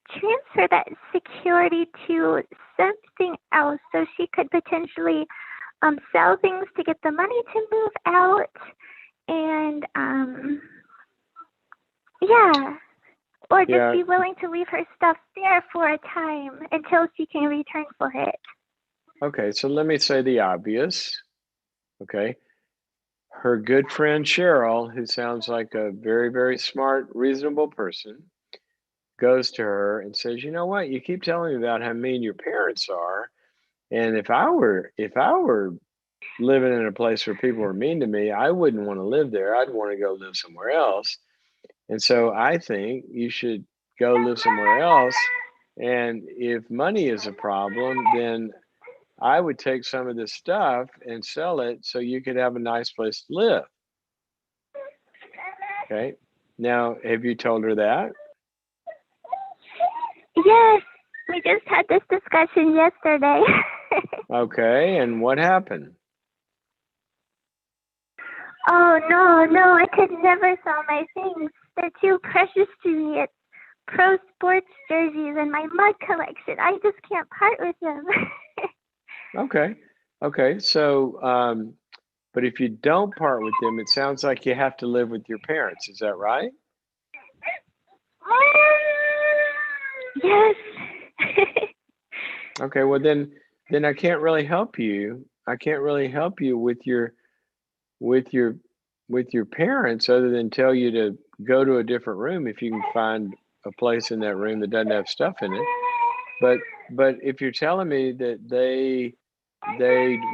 transfer that security to something else so she could potentially sell things to get the money to move out and or just be willing to leave her stuff there for a time until she can return for it. Okay, so let me say the obvious. Okay. Her good friend Cheryl, who sounds like a very, very smart, reasonable person, goes to her and says, you know what, you keep telling me about how mean your parents are. And if I were living in a place where people were mean to me, I wouldn't want to live there. I'd want to go live somewhere else. And so I think you should go live somewhere else. And if money is a problem, then I would take some of this stuff and sell it so you could have a nice place to live. Okay. Now, have you told her that? Yes, we just had this discussion yesterday. Okay, and what happened? Oh, no, I could never sell my things. They're too precious to me. It's pro sports jerseys and my mug collection. I just can't part with them. Okay. So, but if you don't part with them, it sounds like you have to live with your parents. Is that right? Yes. Okay, well then I can't really help you. I can't really help you with your with your parents other than tell you to go to a different room if you can find a place in that room that doesn't have stuff in it. But if you're telling me that they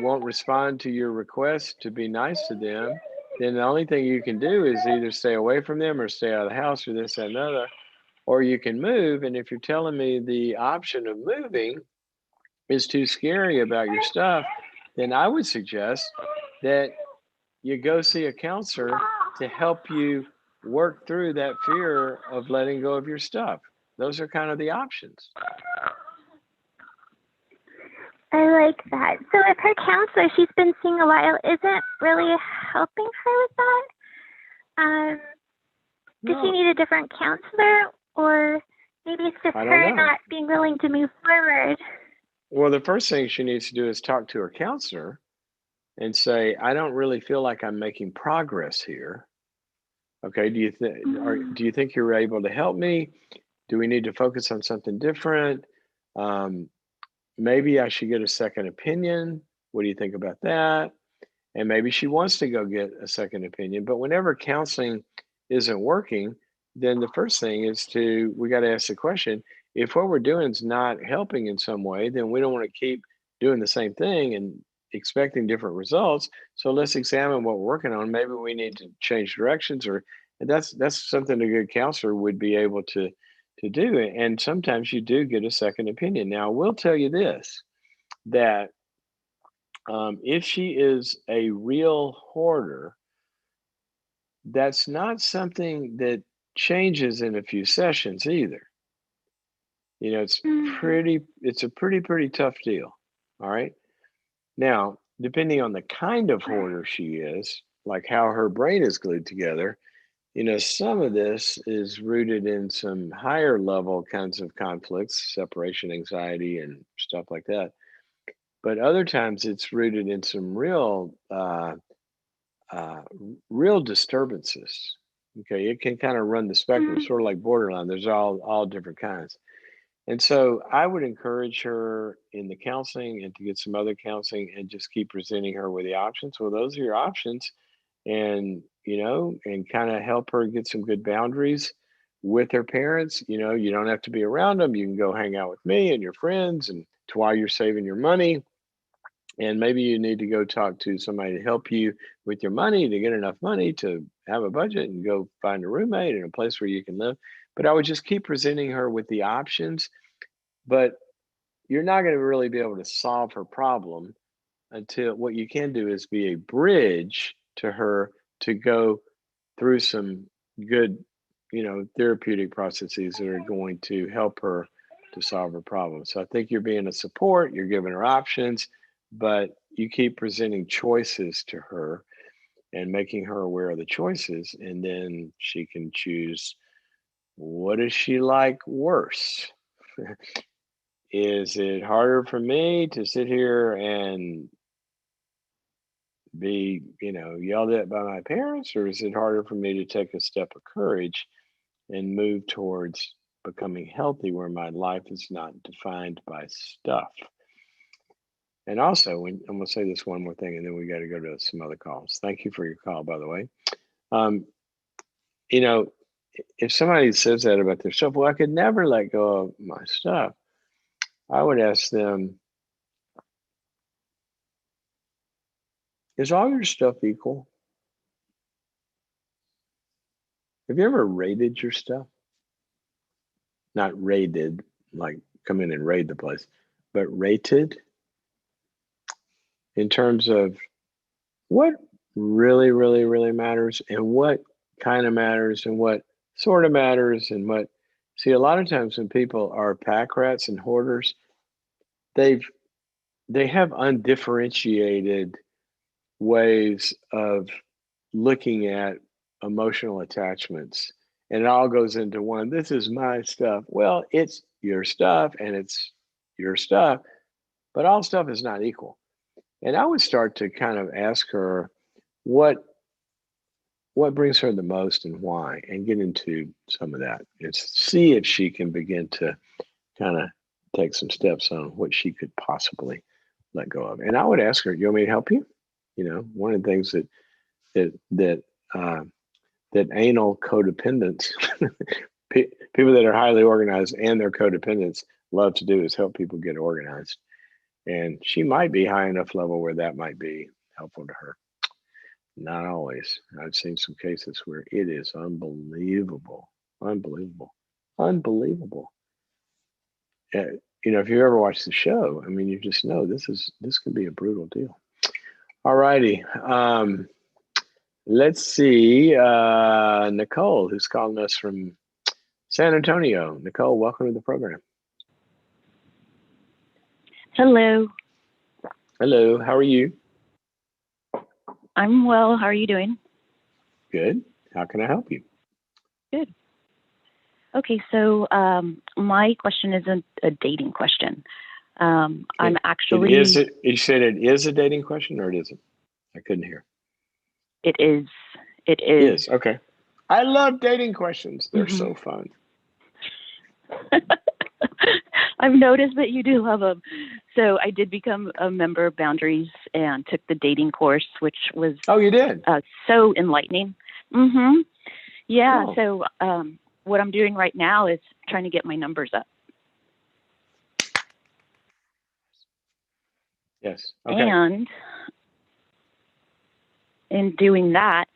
won't respond to your request to be nice to them, then the only thing you can do is either stay away from them or stay out of the house or this and another, or you can move. And if you're telling me the option of moving is too scary about your stuff, then I would suggest that you go see a counselor to help you work through that fear of letting go of your stuff. Those are kind of the options. I like that. So if her counselor she's been seeing a while isn't really helping her with that, does she need a different counselor, or maybe it's just her not being willing to move forward? Well, the first thing she needs to do is talk to her counselor and say, I don't really feel like I'm making progress here. Okay, do you think you're able to help me? Do we need to focus on something different? Maybe I should get a second opinion. What do you think about that? And maybe she wants to go get a second opinion. But whenever counseling isn't working, then the first thing is we got to ask the question, if what we're doing is not helping in some way, then we don't want to keep doing the same thing and expecting different results. So let's examine what we're working on. Maybe we need to change directions, or that's something a good counselor would be able to do. And sometimes you do get a second opinion. Now, I will tell you this, that if she is a real hoarder, that's not something that changes in a few sessions either. You know, it's a pretty tough deal. All right. Now, depending on the kind of hoarder she is, like how her brain is glued together, you know, some of this is rooted in some higher level kinds of conflicts, separation anxiety and stuff like that. But other times it's rooted in some uh, real disturbances. Okay, it can kind of run the spectrum, sort of like borderline. There's all different kinds. And so I would encourage her in the counseling and to get some other counseling and just keep presenting her with the options. Well, those are your options. And, you know, and kind of help her get some good boundaries with her parents. You know, you don't have to be around them. You can go hang out with me and your friends and to while you're saving your money. And maybe you need to go talk to somebody to help you with your money to get enough money to have a budget and go find a roommate and a place where you can live. But I would just keep presenting her with the options. But you're not going to really be able to solve her problem until what you can do is be a bridge to her to go through some good, you know, therapeutic processes that are going to help her to solve her problem. So I think you're being a support, you're giving her options, but you keep presenting choices to her and making her aware of the choices, and then she can choose, what does she like worse? Is it harder for me to sit here and be, you know, yelled at by my parents, or is it harder for me to take a step of courage and move towards becoming healthy where my life is not defined by stuff? And also, I'm going to say this one more thing, and then we got to go to some other calls. Thank you for your call, by the way. Um, you know, if somebody says that about their stuff, well, I could never let go of my stuff. I would ask them, is all your stuff equal? Have you ever rated your stuff? Not raided, like come in and raid the place, but rated in terms of what really matters and what kind of matters and what sort of matters and what. See, a lot of times when people are pack rats and hoarders, they have undifferentiated ways of looking at emotional attachments, and it all goes into one. This is my stuff. Well, it's your stuff and it's your stuff, but all stuff is not equal. And I would start to kind of ask her what brings her the most and why, and get into some of that and see if she can begin to kind of take some steps on what she could possibly let go of. And I would ask her, "You want me to help you?" You know, one of the things that uh, that anal codependents, people that are highly organized and their codependents love to do is help people get organized. And she might be high enough level where that might be helpful to her. Not always. I've seen some cases where it is unbelievable, unbelievable, unbelievable. You know, if you ever watch the show, I mean, you just know this can be a brutal deal. All righty. Let's see. Nicole, who's calling us from San Antonio. Nicole, welcome to the program. Hello. Hello. How are you? I'm well. How are you doing? Good. How can I help you? Good. Okay, so my question isn't a dating question. I'm actually. You said it is a dating question, or it isn't? I couldn't hear. It is. It is. Okay. I love dating questions. They're so fun. I've noticed that you do love them. So I did become a member of Boundaries and took the dating course, which was you did? So enlightening. Yeah. Cool. So what I'm doing right now is trying to get my numbers up. Yes. Okay. And in doing that,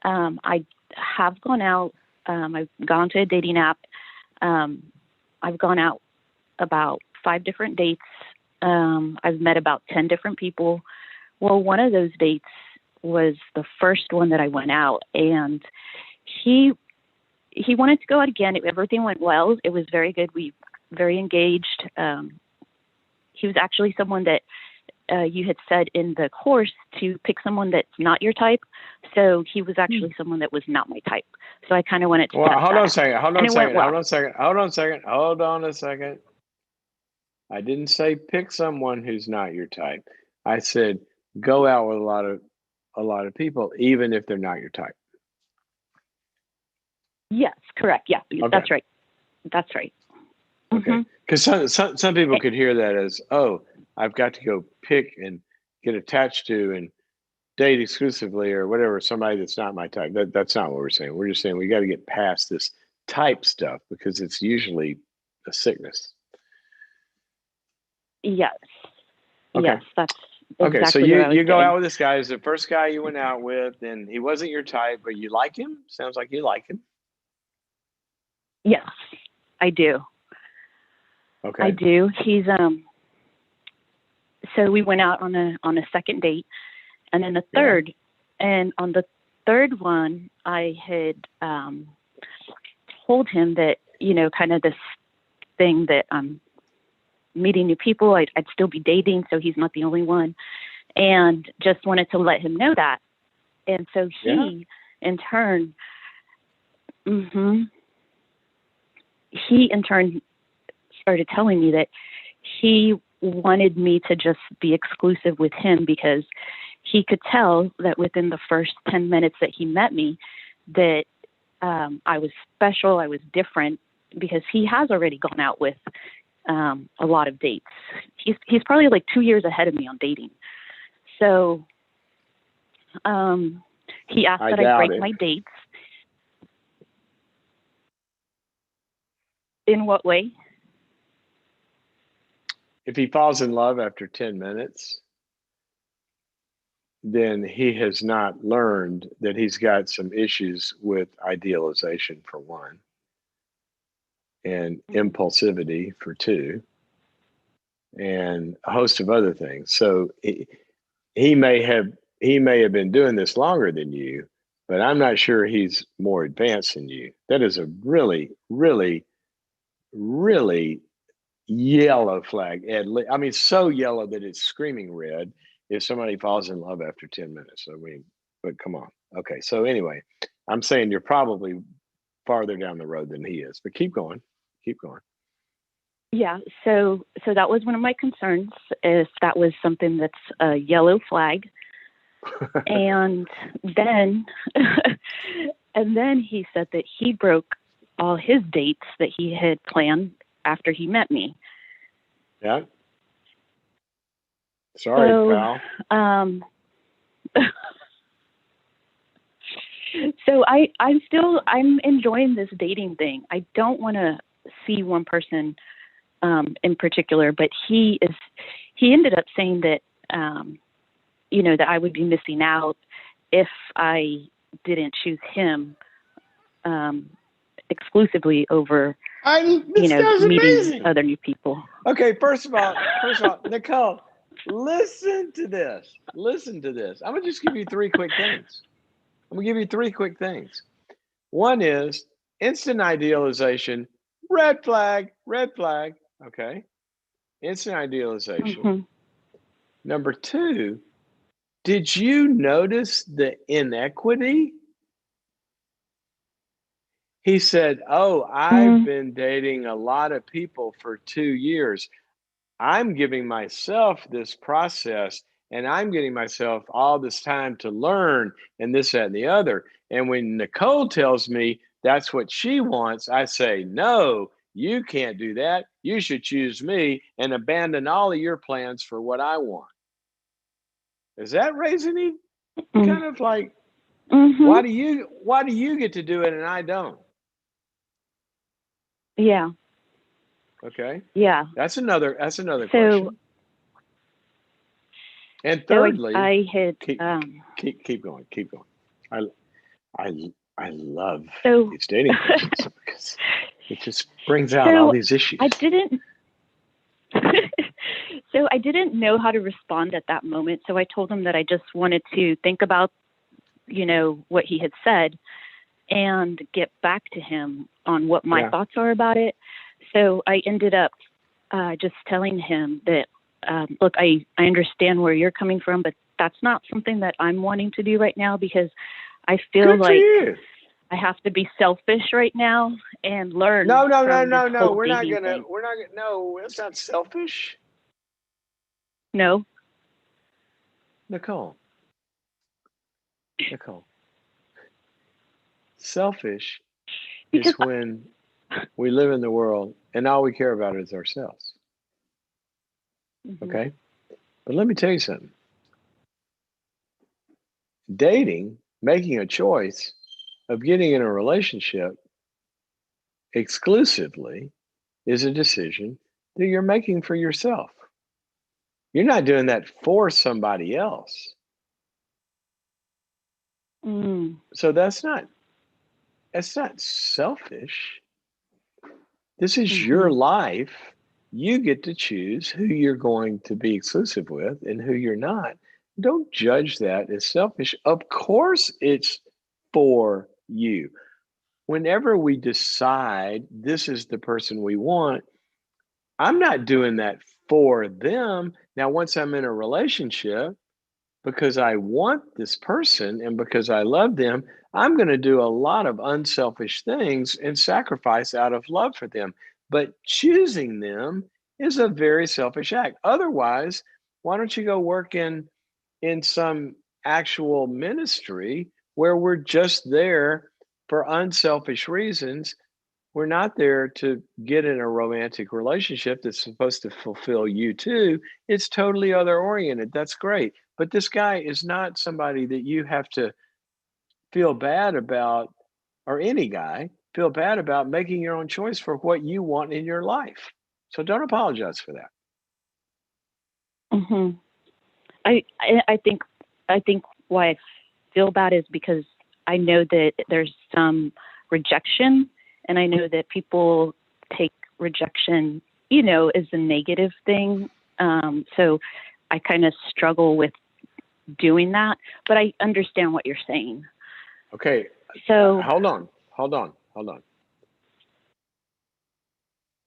I have gone out. I've gone to a dating app. I've gone out about 5 different dates. I've met about 10 different people. Well, one of those dates was the first one that I went out, and he wanted to go out again. Everything went well. It was very good. We very engaged. He was actually someone that you had said in the course to pick someone that's not your type. So he was actually someone that was not my type. So I kind of wanted to. Well, hold on a second. I didn't say pick someone who's not your type. I said go out with a lot of people, even if they're not your type. Yes, correct. Yeah, okay. That's right. That's right. Okay. Because some people could hear that as, oh, I've got to go pick and get attached to and date exclusively or whatever, somebody that's not my type. That's not what we're saying. We're just saying we got to get past this type stuff because it's usually a sickness. Yes. Okay. Yes, that's okay. Exactly So you go out with this guy. Is the first guy you went out with, and he wasn't your type, but you like him? Sounds like you like him. Yes, I do. Okay. I do. He's so we went out on a second date, and then the third, and on the third one, I had told him that, you know, kind of this thing that I'm meeting new people, I'd still be dating, so he's not the only one, and just wanted to let him know that. And so he, in turn, he in turn started telling me that he wanted me to just be exclusive with him because he could tell that within the first 10 minutes that he met me that I was special, I was different, because he has already gone out with a lot of dates. He's probably like 2 years ahead of me on dating. So he asked that I break my dates. In what way? If he falls in love after 10 minutes, then he has not learned that he's got some issues with idealization, for one, and impulsivity, for two, and a host of other things. So he may have been doing this longer than you, but I'm not sure he's more advanced than you. That is a really, really, really yellow flag. I mean, so yellow that it's screaming red if somebody falls in love after 10 minutes. But come on. Okay. So anyway, I'm saying you're probably farther down the road than he is, but keep going. Keep going. Yeah. So that was one of my concerns, is that was something that's a yellow flag. And then, and then he said that he broke all his dates that he had planned after he met me. Yeah. Sorry, pal. So I'm enjoying this dating thing. I don't want to see one person in particular, but he ended up saying that that I would be missing out if I didn't choose him exclusively over meeting other new people. Okay, first of all, Nicole, listen to this. I'm gonna just give you three quick things. One is instant idealization, red flag. Okay, instant idealization. Mm-hmm. Number two, did you notice the inequity? He said, "Oh, I've been dating a lot of people for 2 years. I'm giving myself this process and I'm getting myself all this time to learn and this, that, and the other. And when Nicole tells me that's what she wants, I say, no, you can't do that. You should choose me and abandon all of your plans for what I want." Does that raise any kind of like, why do you get to do it and I don't? Yeah. Okay. Yeah. That's another question. And thirdly, so I had keep going. I love these dating questions because it just brings out all these issues. I didn't know how to respond at that moment. So I told him that I just wanted to think about, what he had said and get back to him on what my thoughts are about it. So I ended up just telling him that, look, I understand where you're coming from, but that's not something that I'm wanting to do right now because I feel like I have to be selfish right now and learn. No. We're not gonna. No, that's not selfish. No. Nicole. Selfish is when we live in the world and all we care about is ourselves. Okay? But let me tell you something. Dating, making a choice of getting in a relationship exclusively is a decision that you're making for yourself. You're not doing that for somebody else. So that's not selfish. This is your life. You get to choose who you're going to be exclusive with and who you're not. Don't judge that as selfish. Of course, it's for you. Whenever we decide this is the person we want, I'm not doing that for them. Now, once I'm in a relationship, because I want this person and because I love them, I'm going to do a lot of unselfish things and sacrifice out of love for them. But choosing them is a very selfish act. Otherwise, why don't you go work in some actual ministry where we're just there for unselfish reasons? We're not there to get in a romantic relationship that's supposed to fulfill you too. It's totally other oriented. That's great. But this guy is not somebody that you have to feel bad about, or any guy feel bad about making your own choice for what you want in your life. So don't apologize for that. I think why I feel bad is because I know that there's some rejection. And I know that people take rejection, as a negative thing. So I kind of struggle with doing that, but I understand what you're saying. Okay. So hold on.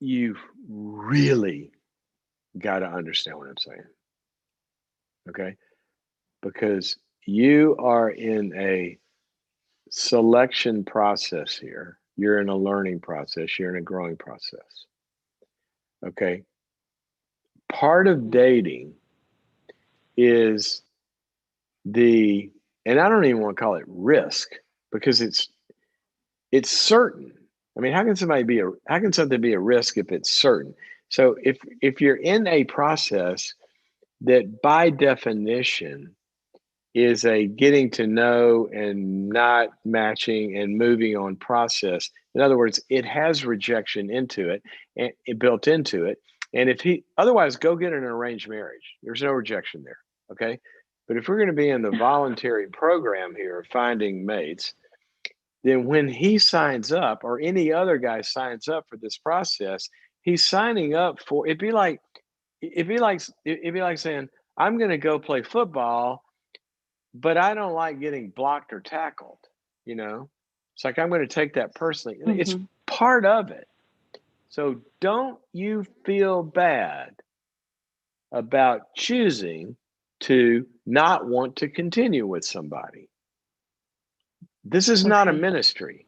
You really got to understand what I'm saying. Okay. Because you are in a selection process here. You're in a learning process. You're in a growing process. Okay. Part of dating is and I don't even want to call it risk because it's certain. I mean, how can something be a risk if it's certain? So if you're in a process that by definition is a getting to know and not matching and moving on process. In other words, it has rejection into it and it built into it. And otherwise go get an arranged marriage. There's no rejection there. Okay. But if we're going to be in the voluntary program here of finding mates, then when he signs up or any other guy signs up for this process, he's signing up for it'd be like saying, I'm going to go play football, but I don't like getting blocked or tackled. It's like I'm going to take that personally. It's part of it. So don't you feel bad about choosing to not want to continue with somebody. This is not a ministry.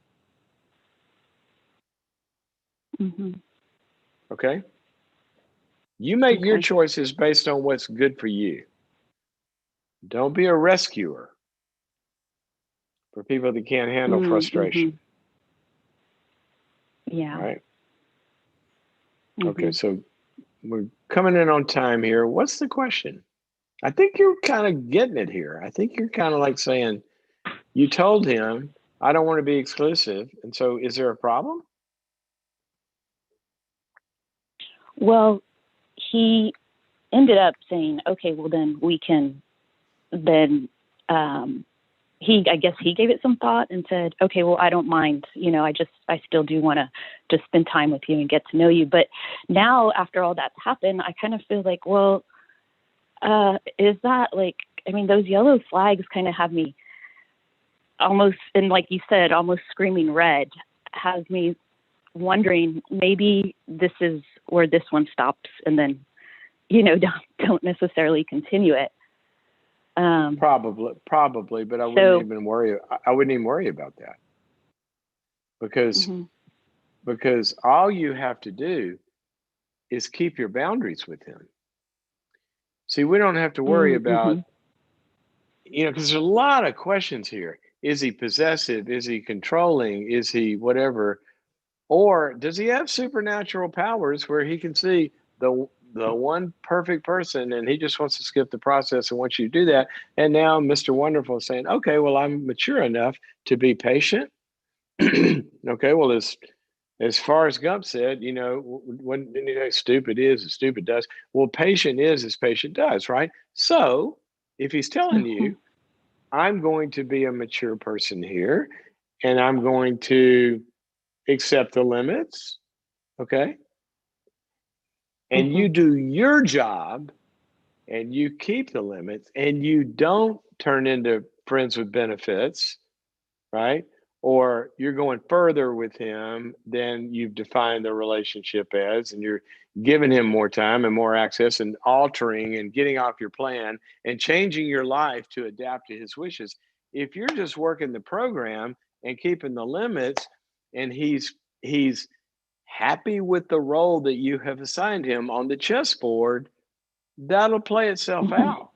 Okay? You make your choices based on what's good for you. Don't be a rescuer for people that can't handle frustration. Yeah. All right? Okay, so we're coming in on time here. What's the question? I think you're kind of getting it here. I think you're kind of like saying, you told him, I don't want to be exclusive. And so is there a problem? Well, he ended up saying, okay, well then we can, I guess he gave it some thought and said, okay, well, I don't mind, I still do want to just spend time with you and get to know you. But now after all that's happened, I kind of feel like, well, is that those yellow flags kind of have me almost, and like you said, almost screaming red, has me wondering maybe this is where this one stops and then, don't necessarily continue it. Probably, but I wouldn't even worry. I wouldn't even worry about that because all you have to do is keep your boundaries with him. See, we don't have to worry about, because there's a lot of questions here. Is he possessive? Is he controlling? Is he whatever? Or does he have supernatural powers where he can see the one perfect person and he just wants to skip the process and wants you to do that? And now Mr. Wonderful is saying, okay, well, I'm mature enough to be patient. Okay, well, as Forrest Gump said, when stupid is as stupid does. Well, patient is as patient does, right? So if he's telling you, I'm going to be a mature person here and I'm going to accept the limits, okay? And you do your job and you keep the limits and you don't turn into friends with benefits, right? Or you're going further with him than you've defined the relationship as, and you're giving him more time and more access and altering and getting off your plan and changing your life to adapt to his wishes. If you're just working the program and keeping the limits and he's happy with the role that you have assigned him on the chessboard, that'll play itself out.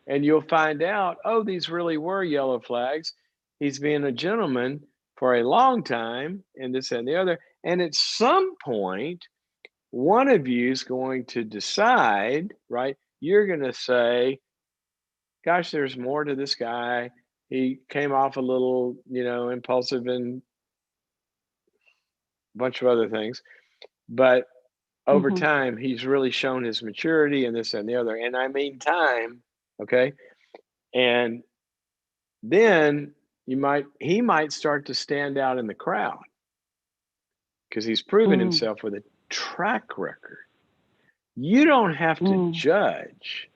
And you'll find out, oh, these really were yellow flags. He's being a gentleman for a long time, and this and the other. And at some point, one of you is going to decide, right? You're going to say, gosh, there's more to this guy. He came off a little, impulsive and a bunch of other things. But over time, he's really shown his maturity and this and the other. And I mean time, okay? And then he might start to stand out in the crowd because he's proven himself with a track record. You don't have to judge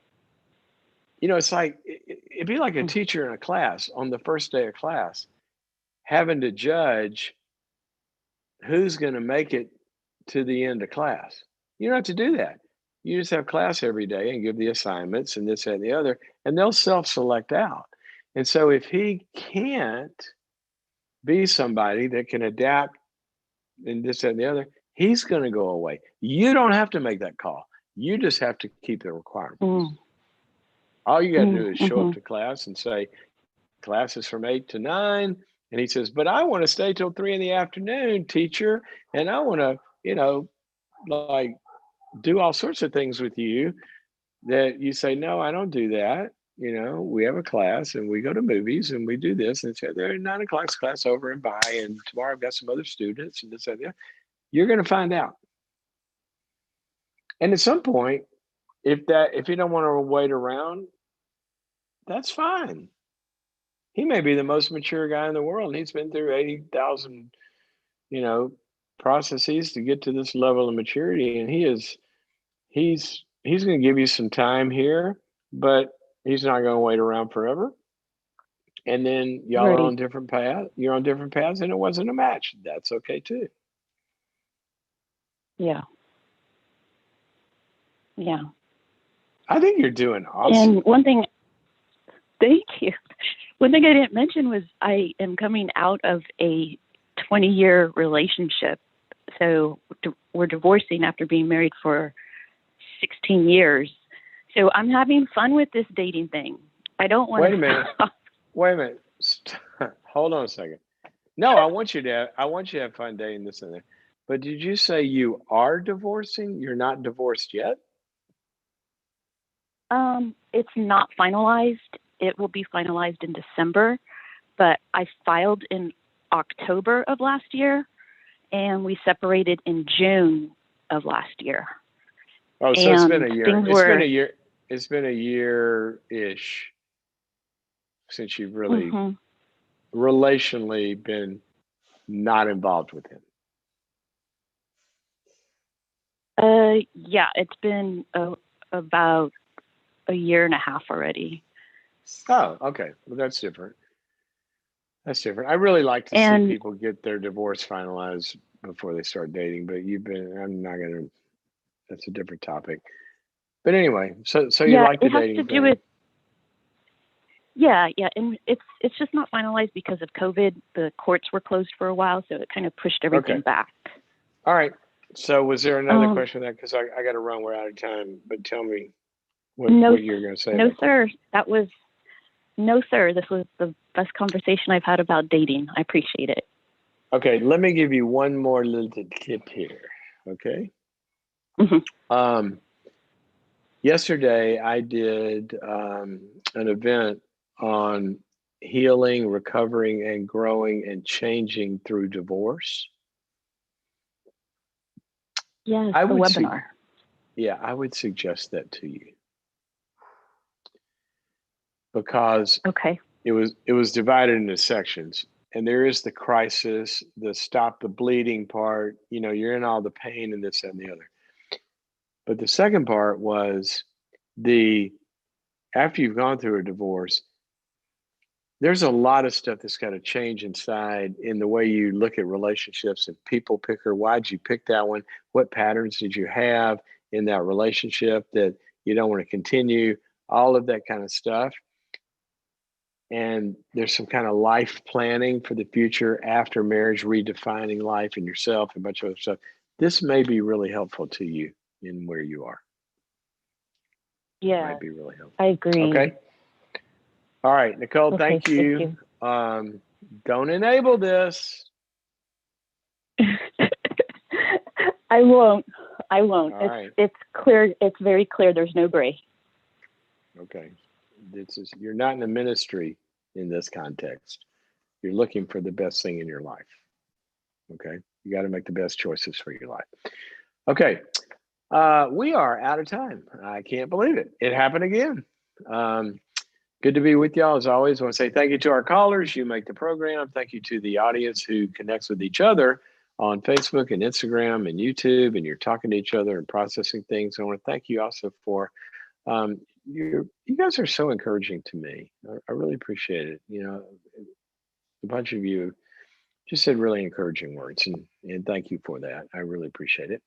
it's like, it'd be like a teacher in a class on the first day of class having to judge who's going to make it to the end of class. You don't have to do that. You just have class every day and give the assignments and this, that, and the other, and they'll self-select out. And so if he can't be somebody that can adapt and this, that, and the other, he's going to go away. You don't have to make that call. You just have to keep the requirements. All you got to do is show up to class and say, class is from 8 to 9. And he says, but I want to stay till 3 in the afternoon, teacher. And I want to, like do all sorts of things with you. That you say, no, I don't do that. We have a class and we go to movies and we do this. And say, there 9 o'clock's class over and bye. And tomorrow I've got some other students and this, that, and that. You're going to find out. And at some point, if you don't want to wait around, that's fine. He may be the most mature guy in the world, and he's been through 80,000, processes to get to this level of maturity. And he's going to give you some time here, but he's not going to wait around forever. And then y'all are on different paths. You're on different paths, and it wasn't a match. That's okay too. Yeah. Yeah. I think you're doing awesome. And one thing, thank you. One thing I didn't mention was I am coming out of a 20-year relationship. So we're divorcing after being married for 16 years. So I'm having fun with this dating thing. I don't want to. Wait a minute. Hold on a second. No, I want you to have fun dating this and that. But did you say you are divorcing? You're not divorced yet? It's not finalized. It will be finalized in December, but I filed in October of last year, and we separated in June of last year. Oh, so it's been a year. It's been a year-ish since you've really relationally been not involved with him. Yeah, it's been about a year and a half already. Oh, okay. Well, that's different. I really like to see people get their divorce finalized before they start dating, but that's a different topic. But anyway, so you like the dating thing? Yeah, and it's just not finalized because of COVID. The courts were closed for a while, so it kind of pushed everything back. All right. So was there another question that, because I got to run, we're out of time, but tell me what you're going to say. No, sir. No, sir. This was the best conversation I've had about dating. I appreciate it. Okay. Let me give you one more little tip here. Okay. Yesterday I did an event on healing, recovering, and growing and changing through divorce. Yes, the webinar. I would suggest that to you. Because it was divided into sections, and there is the crisis, the stop the bleeding part, you're in all the pain and this, that, and the other. But the second part was after you've gone through a divorce, there's a lot of stuff that's got to change inside in the way you look at relationships and people picker. Why'd you pick that one? What patterns did you have in that relationship that you don't want to continue? All of that kind of stuff. And there's some kind of life planning for the future after marriage, redefining life and yourself and a bunch of other stuff. This may be really helpful to you in where you are. Yeah, might be really helpful. I agree. Okay. All right, Nicole, thank you. Don't enable this. I won't. It's clear. It's very clear. There's no gray. Okay. You're not in a ministry in this context. You're looking for the best thing in your life. Okay. You got to make the best choices for your life. Okay. We are out of time. I can't believe it. It happened again. Good to be with y'all as always. I want to say thank you to our callers. You make the program. Thank you to the audience who connects with each other on Facebook and Instagram and YouTube, and you're talking to each other and processing things. I want to thank you also for you guys are so encouraging to me. I really appreciate it. A bunch of you just said really encouraging words, and thank you for that. I really appreciate it.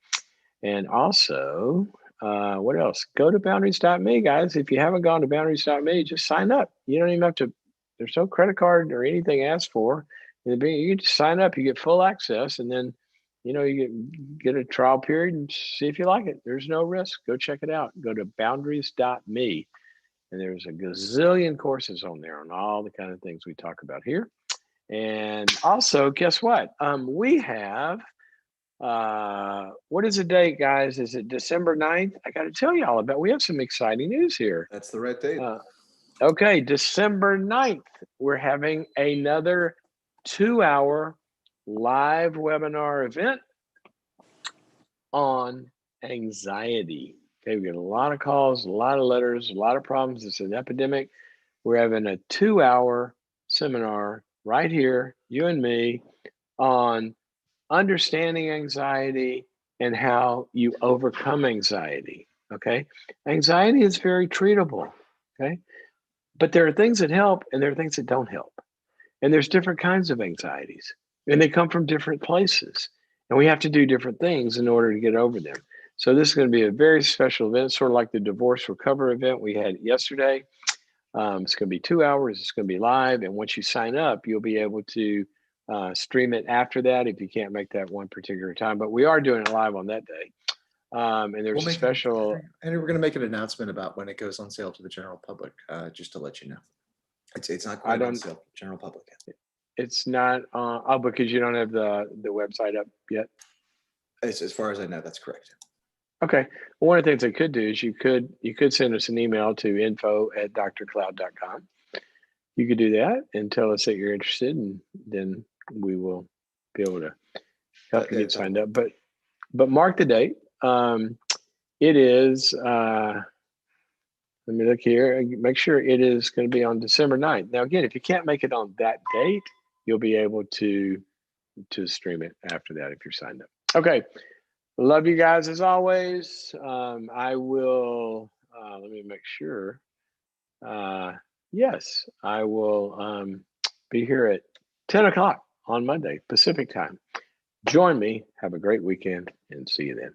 And also, what else? Go to boundaries.me, guys. If you haven't gone to boundaries.me, just sign up. You don't even have to, there's no credit card or anything asked for. You can just sign up, you get full access, and then, you get a trial period and see if you like it. There's no risk. Go check it out. Go to boundaries.me. And there's a gazillion courses on there on all the kind of things we talk about here. And also, guess what? We have, what is the date, guys? Is it December 9th? I got to tell you all about, we have some exciting news here. That's the right date. Okay, December 9th, we're having another 2-hour live webinar event on anxiety. Okay, we get a lot of calls, a lot of letters, a lot of problems. It's an epidemic. We're having a 2-hour seminar right here, you and me, on understanding anxiety and how you overcome anxiety. Okay, anxiety is very treatable. Okay, but there are things that help and there are things that don't help. And there's different kinds of anxieties, and they come from different places. And we have to do different things in order to get over them. So this is going to be a very special event, sort of like the divorce recovery event we had yesterday. It's going to be 2 hours. It's going to be live. And once you sign up, you'll be able to stream it after that if you can't make that one particular time. But we are doing it live on that day. And there's a special. And we're going to make an announcement about when it goes on sale to the general public, just to let you know. It's not quite on sale, general public yet. It's not because you don't have the website up yet. As far as I know, that's correct. Okay. Well, one of the things I could do is you could send us an email to info@drcloud.com. You could do that and tell us that you're interested, and then we will be able to help you get signed up. But mark the date. It is. Let me look here and make sure it is going to be on December 9th. Now, again, if you can't make it on that date, you'll be able to stream it after that if you're signed up. Okay. Love you guys as always. I will, let me make sure. Yes, I will be here at 10 o'clock on Monday, Pacific time. Join me. Have a great weekend and see you then.